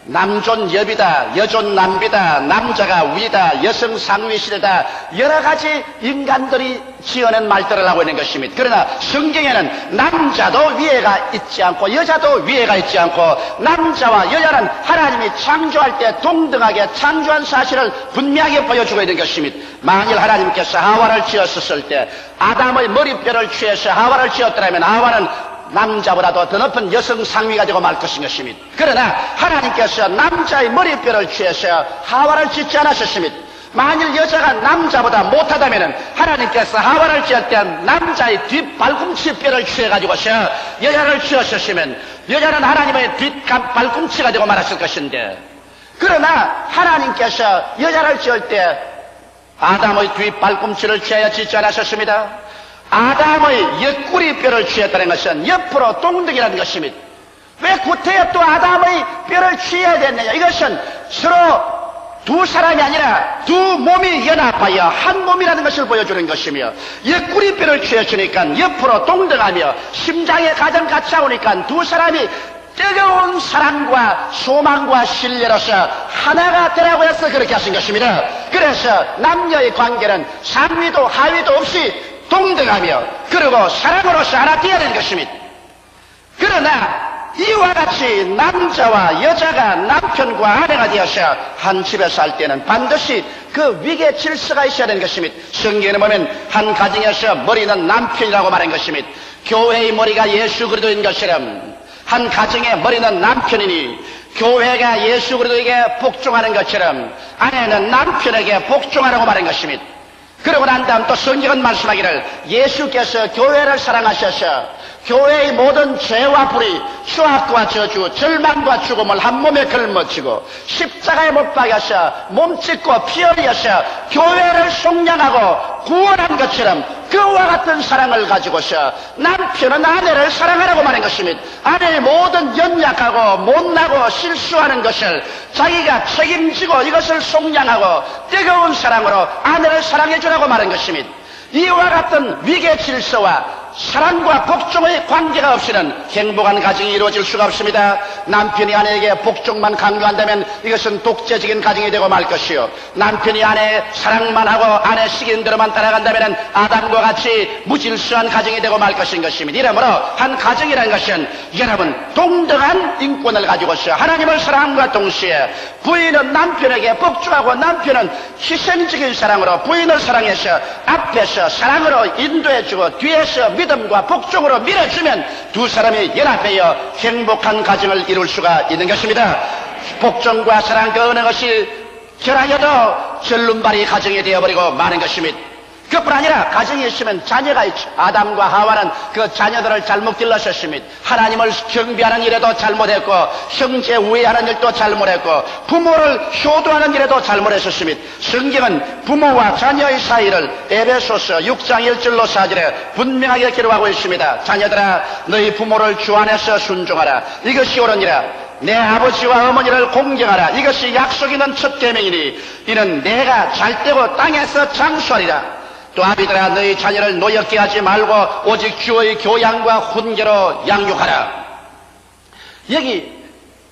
남존 여비다, 여존 남비다, 남자가 위다, 여성 상위 시대다, 여러 가지 인간들이 지어낸 말들을 하고 있는 것입니다. 그러나 성경에는 남자도 위에가 있지 않고 여자도 위에가 있지 않고 남자와 여자는 하나님이 창조할 때 동등하게 창조한 사실을 분명하게 보여주고 있는 것입니다. 만일 하나님께서 하와를 지었을 때 아담의 머리뼈를 취해서 하와를 지었더라면 하와는 남자보다도 더 높은 여성 상위가 되고 말 것입니다. 그러나 하나님께서 남자의 머리뼈를 취해서 하와를 짓지 않으셨습니다. 만일 여자가 남자보다 못하다면 하나님께서 하와를 지을 때 남자의 뒷발꿈치뼈를 취해가지고서 여자를 지었으면 여자는 하나님의 뒷발꿈치가 되고 말았을 것인데, 그러나 하나님께서 여자를 지을 때 아담의 뒷발꿈치를 취하여 짓지 않으셨습니다. 아담의 옆구리 뼈를 취했다는 것은 옆으로 동등이라는 것입니다. 왜 구태여 또 아담의 뼈를 취해야 됐느냐? 이것은 서로 두 사람이 아니라 두 몸이 연합하여 한 몸이라는 것을 보여주는 것이며, 옆구리 뼈를 취했으니까 옆으로 동등하며 심장에 가장 같이 하오니까 두 사람이 뜨거운 사랑과 소망과 신뢰로서 하나가 되라고 해서 그렇게 하신 것입니다. 그래서 남녀의 관계는 상위도 하위도 없이 동등하며 그리고 사랑으로서 하나 되어야 되는 것입니다. 그러나 이와 같이 남자와 여자가 남편과 아내가 되어서 한 집에 살 때는 반드시 그 위계 질서가 있어야 되는 것입니다. 성경에 보면 한 가정에서 머리는 남편이라고 말한 것입니다. 교회의 머리가 예수 그리스도인 것처럼 한 가정의 머리는 남편이니 교회가 예수 그리스도에게 복종하는 것처럼 아내는 남편에게 복종하라고 말한 것입니다. 그러고 난 다음 또 성경은 말씀하기를 예수께서 교회를 사랑하셔서 교회의 모든 죄와 불의, 추악과 저주, 절망과 죽음을 한 몸에 걸머지고 십자가에 못 박여서 몸짓고 피 흘려서 교회를 속량하고 구원한 것처럼 그와 같은 사랑을 가지고서 남편은 아내를 사랑하라고 말한 것입니다. 아내의 모든 연약하고 못나고 실수하는 것을 자기가 책임지고 이것을 속량하고 뜨거운 사랑으로 아내를 사랑해 주라고 말한 것입니다. 이와 같은 위계 질서와 사랑과 복종의 관계가 없이는 행복한 가정이 이루어질 수가 없습니다. 남편이 아내에게 복종만 강요한다면 이것은 독재적인 가정이 되고 말 것이요, 남편이 아내의 사랑만 하고 아내 시키는 대로만 따라간다면 아담과 같이 무질서한 가정이 되고 말 것인 것입니다. 이러므로 한 가정이라는 것은 여러분 동등한 인권을 가지고서 하나님을 사랑함과 동시에 부인은 남편에게 복종하고 남편은 희생적인 사랑으로 부인을 사랑해서 앞에서 사랑으로 인도해주고 뒤에서 믿음과 복종으로 밀어주면 두 사람이 연합하여 행복한 가정을 이룰 수가 있는 것입니다. 복종과 사랑 그 어느 것이 결하여도 절름발이 가정이 되어버리고 마는 것입니다. 그뿐 아니라 가정이 있으면 자녀가 있죠. 아담과 하와는 그 자녀들을 잘못 길러셨습니다. 하나님을 경배하는 일에도 잘못했고 형제 우애하는 일도 잘못했고 부모를 효도하는 일에도 잘못했었습니다. 성경은 부모와 자녀의 사이를 에베소서 6장 1절로 4절에 분명하게 기록하고 있습니다. 자녀들아 너희 부모를 주 안에서 순종하라. 이것이 옳으니라. 내 아버지와 어머니를 공경하라. 이것이 약속 있는 첫 계명이니 이는 내가 잘되고 땅에서 장수하리라. 또 아비들아 너희 자녀를 노엽게 하지 말고 오직 주의 교양과 훈계로 양육하라. 여기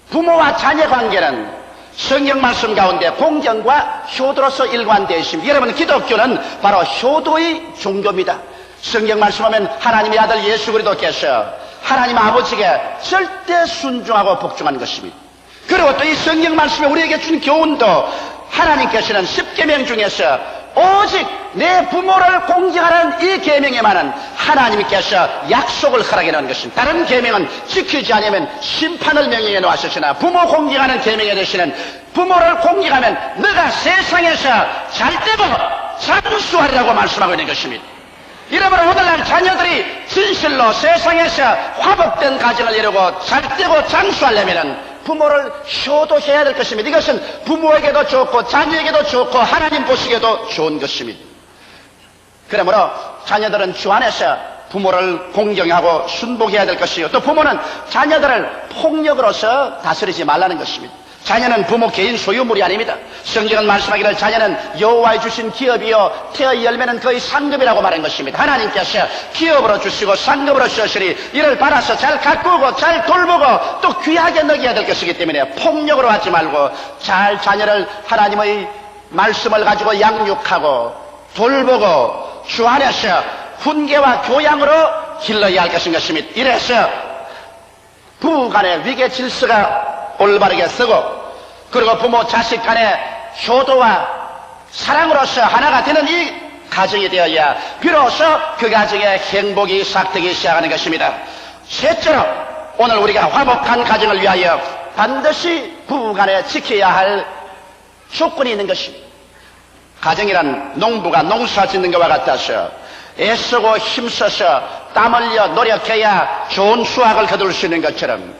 부모와 자녀 관계는 성경 말씀 가운데 공경과 효도로서 일관되어 있습니다. 여러분 기독교는 바로 효도의 종교입니다. 성경 말씀하면 하나님의 아들 예수 그리스도께서 하나님 아버지께 절대 순종하고 복종한 것입니다. 그리고 또 이 성경 말씀에 우리에게 준 교훈도 하나님께서는 10계명 중에서 오직 내 부모를 공경하는 이 계명에만은 하나님께서 약속을 허락해 놓은 것입니다. 다른 계명은 지키지 않으면 심판을 명령해 놓으셨으나 부모 공경하는 계명에 대해서는 부모를 공경하면 너가 세상에서 잘되고 장수하리라고 말씀하고 있는 것입니다. 이러므로 오늘날 자녀들이 진실로 세상에서 화복된 가정을 이루고 잘되고 장수하려면 부모를 효도해야 될 것입니다. 이것은 부모에게도 좋고 자녀에게도 좋고 하나님 보시기에도 좋은 것입니다. 그러므로 자녀들은 주 안에서 부모를 공경하고 순복해야 될 것이요, 또 부모는 자녀들을 폭력으로서 다스리지 말라는 것입니다. 자녀는 부모 개인 소유물이 아닙니다. 성경은 말씀하기를 자녀는 여호와의 주신 기업이요 태의 열매는 거의 상급이라고 말한 것입니다. 하나님께서 기업으로 주시고 상급으로 주시니 이를 받아서 잘 가꾸고 잘 돌보고 또 귀하게 먹여야 될 것이기 때문에 폭력으로 하지 말고 잘 자녀를 하나님의 말씀을 가지고 양육하고 돌보고 주 안에서 훈계와 교양으로 길러야 할 것입니다. 이래서 부부간의 위계 질서가 올바르게 서고 그리고 부모 자식 간의 효도와 사랑으로서 하나가 되는 이 가정이 되어야 비로소 그 가정의 행복이 싹트기 시작하는 것입니다. 셋째로 오늘 우리가 화목한 가정을 위하여 반드시 부부간에 지켜야 할 조건이 있는 것입니다. 가정이란 농부가 농사 짓는 것과 같아서 애쓰고 힘써서 땀 흘려 노력해야 좋은 수확을 거둘 수 있는 것처럼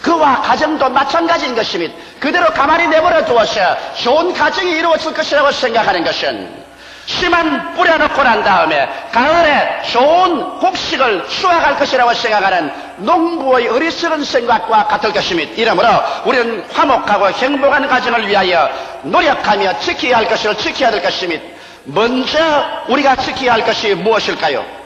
그와 가정도 마찬가지인 것입니다. 그대로 가만히 내버려 두어서 좋은 가정이 이루어질 것이라고 생각하는 것은 씨만 뿌려놓고 난 다음에 가을에 좋은 곡식을 수확할 것이라고 생각하는 농부의 어리석은 생각과 같을 것입니다. 이러므로 우리는 화목하고 행복한 가정을 위하여 노력하며 지켜야 할 것을 지켜야 될 것입니다. 먼저 우리가 지켜야 할 것이 무엇일까요?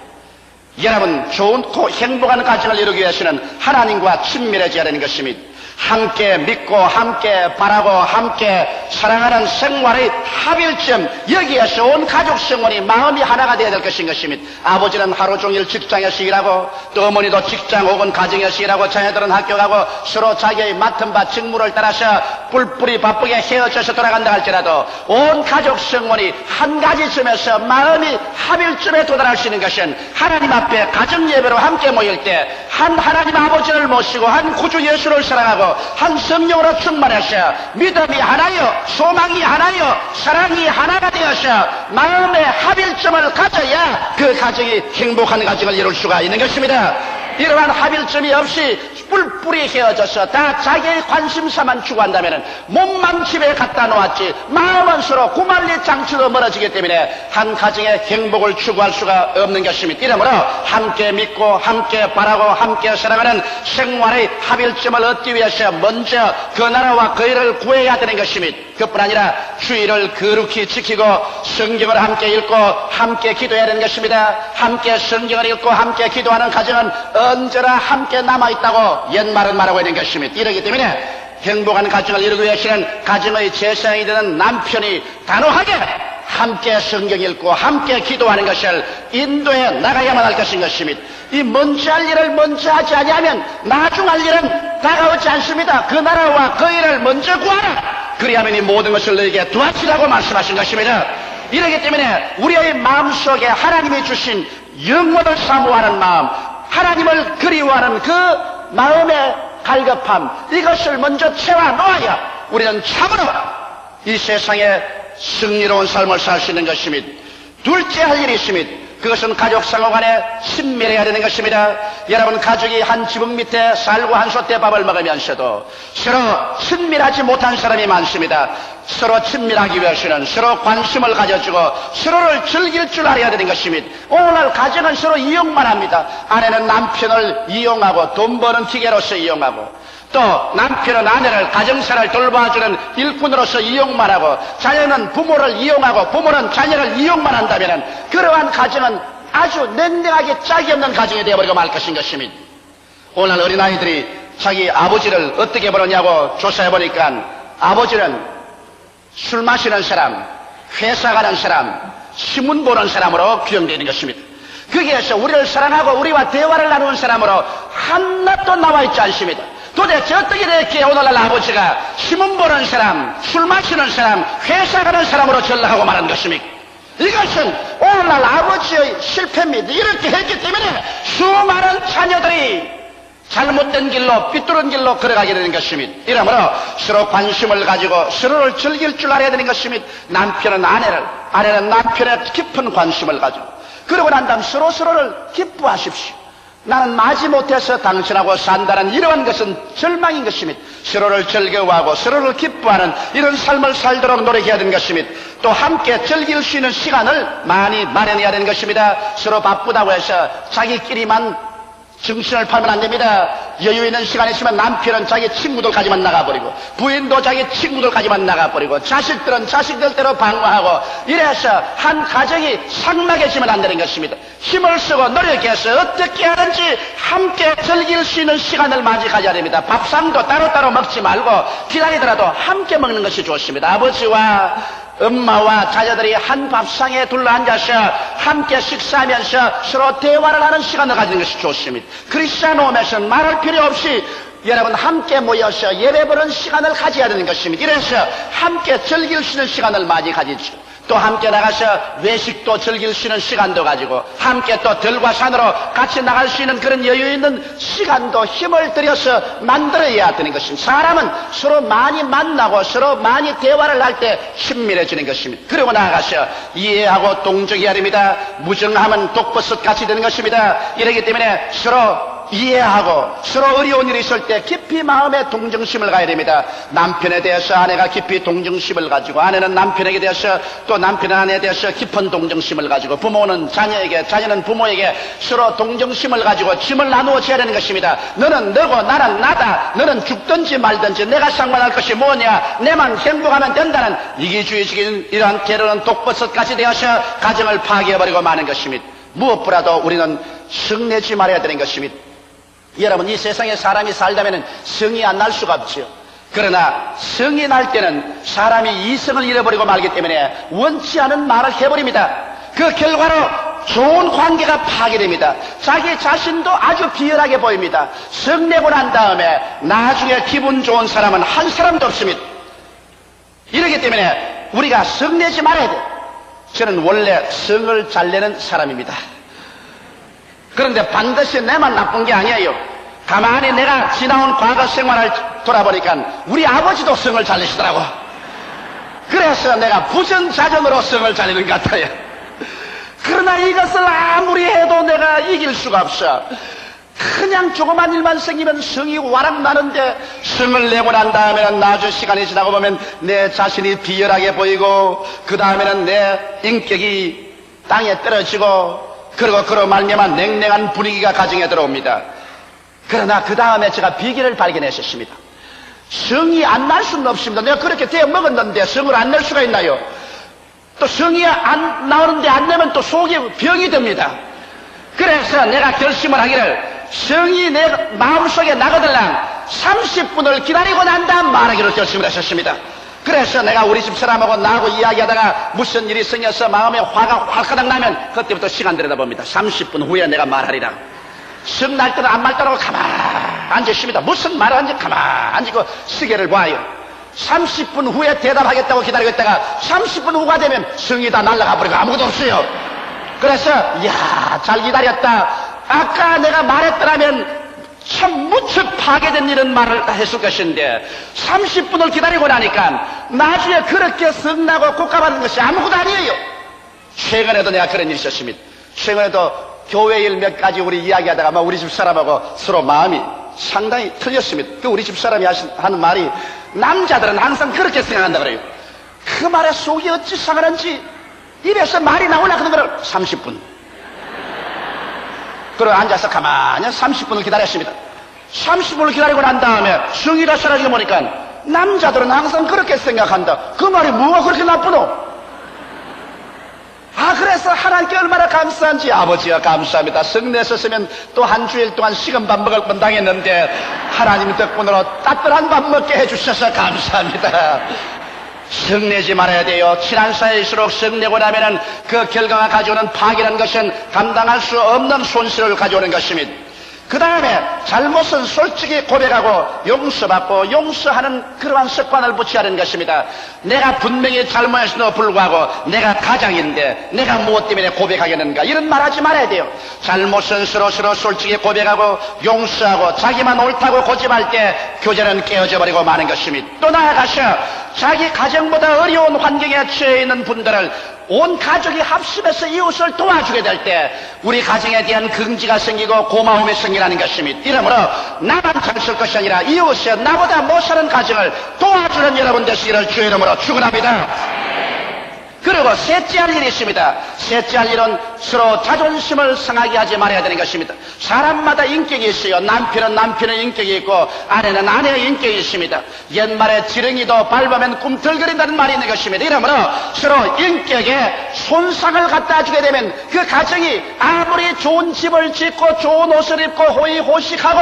여러분, 좋고 행복한 가정을 이루기 위해서는 하나님과 친밀해져야 되는 것입니다. 함께 믿고 함께 바라고 함께 사랑하는 생활의 합일점, 여기에서 온 가족 생활이 마음이 하나가 되어야 될 것인 것입니다. 아버지는 하루 종일 직장에서 일하고 또 어머니도 직장 혹은 가정에서 일하고 자녀들은 학교 가고 서로 자기의 맡은 바 직무를 따라서 뿔뿔이 바쁘게 헤어져서 돌아간다 할지라도 온 가족 생활이 한 가지 점에서 마음이 합일점에 도달할 수 있는 것은 하나님 앞에 가정 예배로 함께 모일 때 한 하나님 아버지를 모시고 한 구주 예수를 사랑하고 한 성령으로 충만해서 믿음이 하나요 소망이 하나요 사랑이 하나가 되어서 마음의 합일점을 가져야 그 가정이 행복한 가정을 이룰 수가 있는 것입니다. 이러한 합일점이 없이 뿔뿔이 헤어져서 다 자기의 관심사만 추구한다면 몸만 집에 갖다 놓았지 마음은 서로 구말리 장치로 멀어지기 때문에 한 가정의 행복을 추구할 수가 없는 것입니다. 이러므로 함께 믿고 함께 바라고 함께 사랑하는 생활의 합일점을 얻기 위해서 먼저 그 나라와 그 일을 구해야 되는 것입니다. 그뿐 아니라 주의를 거룩히 지키고 성경을 함께 읽고 함께 기도해야 되는 것입니다. 함께 성경을 읽고 함께 기도하는 가정은 언제나 함께 남아있다고 옛말은 말하고 있는 것입니다. 이러기 때문에 행복한 가정을 이루기 위해서는 가정의 재생이 되는 남편이 단호하게 함께 성경 읽고 함께 기도하는 것을 인도해 나가야만 할 것인 것입니다. 이 먼저 할 일을 먼저 하지 아니하면 나중할 일은 다가오지 않습니다. 그 나라와 그 일을 먼저 구하라. 그리하면 이 모든 것을 너에게 도와주라고 말씀하신 것입니다. 이러기 때문에 우리의 마음속에 하나님이 주신 영원을 사모하는 마음, 하나님을 그리워하는 그 마음의 갈급함, 이것을 먼저 채워놓아야 우리는 참으로 이 세상에 승리로운 삶을 살 수 있는 것입니다. 둘째 할 일이 있습니다. 그것은 가족 상호 간에 친밀해야 되는 것입니다. 여러분, 가족이 한 지붕 밑에 살고 한 솥대 밥을 먹으면서도 서로 친밀하지 못한 사람이 많습니다. 서로 친밀하기 위해서는 서로 관심을 가져주고 서로를 즐길 줄 알아야 되는 것입니다. 오늘날 가정은 서로 이용만 합니다. 아내는 남편을 이용하고 돈 버는 기계로서 이용하고 또 남편은 아내를 가정사를 돌봐주는 일꾼으로서 이용만 하고 자녀는 부모를 이용하고 부모는 자녀를 이용만 한다면 그러한 가정은 아주 냉랭하게 짝이 없는 가정이 되어버리고 말 것인 것입니다. 오늘 어린아이들이 자기 아버지를 어떻게 보느냐고 조사해보니까 아버지는 술 마시는 사람, 회사 가는 사람, 신문 보는 사람으로 규정되어 있는 것입니다. 거기에서 우리를 사랑하고 우리와 대화를 나누는 사람으로 하나도 나와 있지 않습니다. 도대체 어떻게 이렇게 오늘날 아버지가 신문 보는 사람, 술 마시는 사람, 회사 가는 사람으로 전락하고 말하는 것입니까? 이것은 오늘날 아버지의 실패입니다. 이렇게 했기 때문에 수많은 자녀들이 잘못된 길로 삐뚤은 길로 걸어가게 되는 것입니다. 이러므로 서로 관심을 가지고 서로를 즐길 줄 알아야 되는 것입니다. 남편은 아내를, 아내는 남편의 깊은 관심을 가지고 그러고 난 다음 서로를 기뻐하십시오. 나는 마지못해서 당신하고 산다는 이러한 것은 절망인 것입니다. 서로를 즐거워하고 서로를 기뻐하는 이런 삶을 살도록 노력해야 되는 것입니다. 또 함께 즐길 수 있는 시간을 많이 마련해야 되는 것입니다. 서로 바쁘다고 해서 자기끼리만 정신을 팔면 안 됩니다. 여유 있는 시간이 있으면 남편은 자기 친구들까지만 나가버리고 부인도 자기 친구들까지만 나가버리고 자식들은 자식들대로 방황하고 이래서 한 가정이 삭막해지면 안 되는 것입니다. 힘을 쓰고 노력해서 어떻게 하든지 함께 즐길 수 있는 시간을 많이 가져야 됩니다. 밥상도 따로따로 먹지 말고 기다리더라도 함께 먹는 것이 좋습니다. 아버지와 엄마와 자녀들이 한 밥상에 둘러앉아서 함께 식사하면서 서로 대화를 하는 시간을 가지는 것이 좋습니다. 크리스찬 홈에서는 말할 필요 없이 여러분 함께 모여서 예배 보는 시간을 가져야 되는 것입니다. 이래서 함께 즐길 수 있는 시간을 많이 가지죠. 또 함께 나가서 외식도 즐길 수 있는 시간도 가지고 함께 또 들과 산으로 같이 나갈 수 있는 그런 여유 있는 시간도 힘을 들여서 만들어야 되는 것입니다. 사람은 서로 많이 만나고 서로 많이 대화를 할 때 친밀해지는 것입니다. 그리고 나아가서 이해하고 동정해야 됩니다. 무정하면 독버섯 같이 되는 것입니다. 이러기 때문에 서로 이해하고 서로 어려운 일이 있을 때 깊이 마음에 동정심을 가야 됩니다. 남편에 대해서 아내가 깊이 동정심을 가지고 아내는 남편에게 대해서 또 남편은 아내에 대해서 깊은 동정심을 가지고 부모는 자녀에게 자녀는 부모에게 서로 동정심을 가지고 짐을 나누어 져야 되는 것입니다. 너는 너고 나는 나다. 너는 죽든지 말든지 내가 상관할 것이 뭐냐. 내만 행복하면 된다는 이기주의적인 이러한 게으른 독버섯까지 되어서 가정을 파괴해버리고 마는 것입니다. 무엇보다도 우리는 성내지 말아야 되는 것입니다. 여러분, 이 세상에 사람이 살다면 성이 안 날 수가 없죠. 그러나 성이 날 때는 사람이 이성을 잃어버리고 말기 때문에 원치 않은 말을 해버립니다. 그 결과로 좋은 관계가 파괴됩니다. 자기 자신도 아주 비열하게 보입니다. 성내고 난 다음에 나중에 기분 좋은 사람은 한 사람도 없습니다. 이러기 때문에 우리가 성내지 말아야 돼요. 저는 원래 성을 잘 내는 사람입니다. 그런데 반드시 내만 나쁜 게 아니에요. 가만히 내가 지나온 과거 생활을 돌아보니까 우리 아버지도 성을 잘 내시더라고. 그래서 내가 부전자전으로 성을 잘 내는 것 같아요. 그러나 이것을 아무리 해도 내가 이길 수가 없어. 그냥 조그만 일만 생기면 성이 와락 나는데 성을 내고 난 다음에는 나중 시간이 지나고 보면 내 자신이 비열하게 보이고 그 다음에는 내 인격이 땅에 떨어지고 그리고 그로 말미암아 냉랭한 분위기가 가정에 들어옵니다. 그러나 그 다음에 제가 비결을 발견했었습니다. 성이 안 날 수는 없습니다. 내가 그렇게 되어 먹었는데 성을 안 낼 수가 있나요? 또 성이 안 나오는데 안 내면 또 속이 병이 됩니다. 그래서 내가 결심을 하기를 성이 내 마음속에 나거들랑 30분을 기다리고 난 다음 말하기로 결심을 했었습니다. 그래서 내가 우리 집 사람하고 나하고 이야기하다가 무슨 일이 생겨서 마음에 화가 활가닥 나면 그때부터 시간 들여다봅니다. 30분 후에 내가 말하리라. 성 날 때는 안 말더라고 가만 앉으십니다. 무슨 말을 하는지 가만 앉고 시계를 봐요. 30분 후에 대답하겠다고 기다리고 있다가 30분 후가 되면 성이 다 날아가 버리고 아무것도 없어요. 그래서 이야 잘 기다렸다. 아까 내가 말했더라면 참 무척 파괴된 이런 말을 했을 것인데 30분을 기다리고 나니까 나중에 그렇게 성나고 국가받는 것이 아무것도 아니에요. 최근에도 내가 그런 일이 있었습니다. 최근에도 교회 일 몇 가지 우리 이야기하다가 우리 집 사람하고 서로 마음이 상당히 틀렸습니다. 그 우리 집 사람이 하는 말이 남자들은 항상 그렇게 생각한다 그래요. 그 말에 속이 어찌 상하는지 입에서 말이 나오려고 하는 거를 30분 그리고 앉아서 가만히 30분을 기다렸습니다. 30분을 기다리고 난 다음에 성이 다 사라지고 보니까 남자들은 항상 그렇게 생각한다. 그 말이 뭐가 그렇게 나쁘노? 그래서 하나님께 얼마나 감사한지. 아버지가 감사합니다. 성내셨으면 또 한 주일 동안 식은 밥 먹을 뻔 당했는데 하나님 덕분으로 따뜻한 밥 먹게 해주셔서 감사합니다. 성내지 말아야 돼요. 친한 사이일수록 성내고 나면은 그 결과가 가져오는 파괴라는 것은 감당할 수 없는 손실을 가져오는 것입니다. 그 다음에 잘못은 솔직히 고백하고 용서받고 용서하는 그러한 습관을 붙여야 하는 것입니다. 내가 분명히 잘못했음에도 불구하고 내가 가장인데 내가 무엇 때문에 고백하겠는가 이런 말 하지 말아야 돼요. 잘못은 서로 솔직히 고백하고 용서하고 자기만 옳다고 고집할 때 교제는 깨어져 버리고 마는 것입니다. 또 나아가서 자기 가정보다 어려운 환경에 처해 있는 분들을 온 가족이 합심해서 이웃을 도와주게 될 때 우리 가정에 대한 긍지가 생기고 고마움이 생기라는 것입니다. 이러므로 나만 잘 쓸 것이 아니라 이웃에 나보다 못 사는 가정을 도와주는 여러분 되시기를 주의 이름으로 축원합니다. 그리고 셋째 할 일이 있습니다. 셋째 할 일은 서로 자존심을 상하게 하지 말아야 되는 것입니다. 사람마다 인격이 있어요. 남편은 남편의 인격이 있고 아내는 아내의 인격이 있습니다. 옛말에 지렁이도 밟으면 꿈틀거린다는 말이 있는 것입니다. 이러므로 서로 인격에 손상을 갖다 주게 되면 그 가정이 아무리 좋은 집을 짓고 좋은 옷을 입고 호의호식하고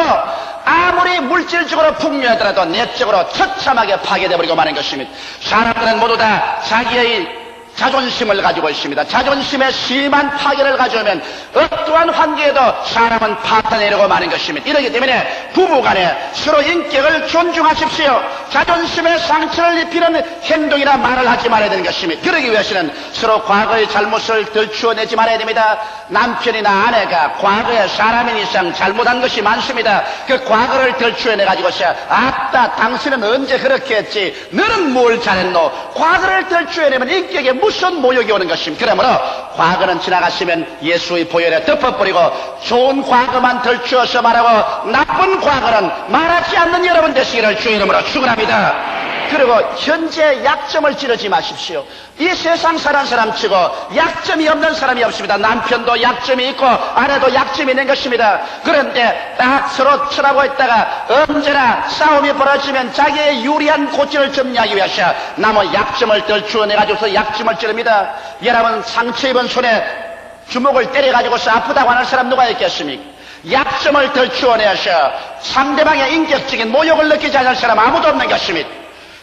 아무리 물질적으로 풍요하더라도 내적으로 처참하게 파괴되어버리고 마는 것입니다. 사람들은 모두 다 자기의 자존심을 가지고 있습니다. 자존심에 심한 파괴를 가져오면 어떠한 환경에도 사람은 파탄내려고 마는 것입니다. 이러기 때문에 부부간에 서로 인격을 존중하십시오. 자존심에 상처를 입히는 행동이나 말을 하지 말아야 되는 것입니다. 그러기 위해서는 서로 과거의 잘못을 들추어내지 말아야 됩니다. 남편이나 아내가 과거에 사람인 이상 잘못한 것이 많습니다. 그 과거를 들추어내가지고서 아따 당신은 언제 그렇게 했지, 너는 뭘 잘했노, 과거를 들추어내면 인격에 무슨 모욕이 오는 것입니다. 그러므로 과거는 지나갔으면 예수의 보혈에 덮어버리고 좋은 과거만 들추어서 말하고 나쁜 과거는 말하지 않는 여러분 되시기를 주의 이름으로 축원합니다. 그리고 현재 약점을 찌르지 마십시오. 이 세상 사는 사람 치고 약점이 없는 사람이 없습니다. 남편도 약점이 있고 아내도 약점이 있는 것입니다. 그런데 딱 서로 쳐다보고 있다가 언제나 싸움이 벌어지면 자기의 유리한 고치를 점리하기 위해서 남의 약점을 들추어내가지고서 약점을 찌릅니다. 여러분 상처 입은 손에 주먹을 때려가지고서 아프다고 하는 사람 누가 있겠습니까? 약점을 들추어내서 상대방의 인격적인 모욕을 느끼지 않을 사람 아무도 없는 것입니다.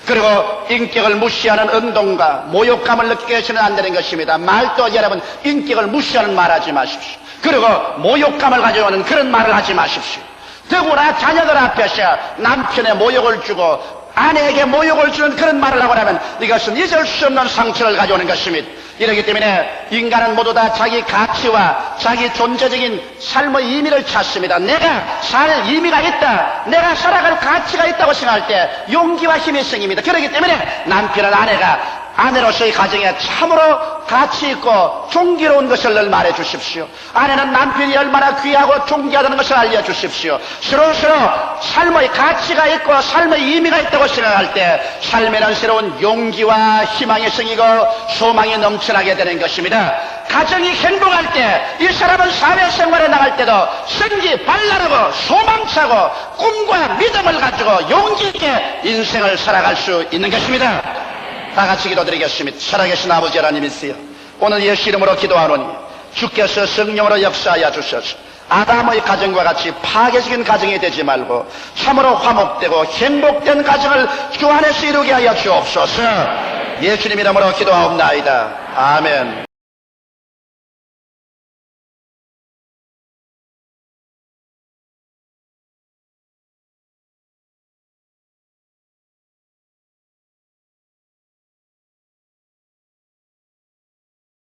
그리고 인격을 무시하는 운동과 모욕감을 느끼게 해서는 안 되는 것입니다. 말도 여러분 인격을 무시하는 말 하지 마십시오. 그리고 모욕감을 가져오는 그런 말을 하지 마십시오. 더구나 자녀들 앞에서 남편의 모욕을 주고 아내에게 모욕을 주는 그런 말을 하고 나면 이것은 잊을 수 없는 상처를 가져오는 것입니다. 이렇기 때문에 인간은 모두 다 자기 가치와 자기 존재적인 삶의 의미를 찾습니다. 내가 살 의미가 있다, 내가 살아갈 가치가 있다고 생각할 때 용기와 힘이 생깁니다. 그렇기 때문에 남편은 아내가 아내로서의 가정에 참으로 가치 있고 존귀로운 것을 늘 말해 주십시오. 아내는 남편이 얼마나 귀하고 존귀하다는 것을 알려주십시오. 서로 삶의 가치가 있고 삶의 의미가 있다고 생각할 때 삶에는 새로운 용기와 희망이 생기고 소망이 넘쳐나게 되는 것입니다. 가정이 행복할 때 이 사람은 사회생활에 나갈 때도 생기 발랄하고 소망차고 꿈과 믿음을 가지고 용기 있게 인생을 살아갈 수 있는 것입니다. 다 같이 기도드리겠습니다. 살아계신 아버지 하나님이시여, 오늘 예수 이름으로 기도하노니 주께서 성령으로 역사하여 주셔서 아담의 가정과 같이 파괴적인 가정이 되지 말고 참으로 화목되고 행복된 가정을 주 안에서 이루게 하여 주옵소서. 예수님 이름으로 기도하옵나이다. 아멘.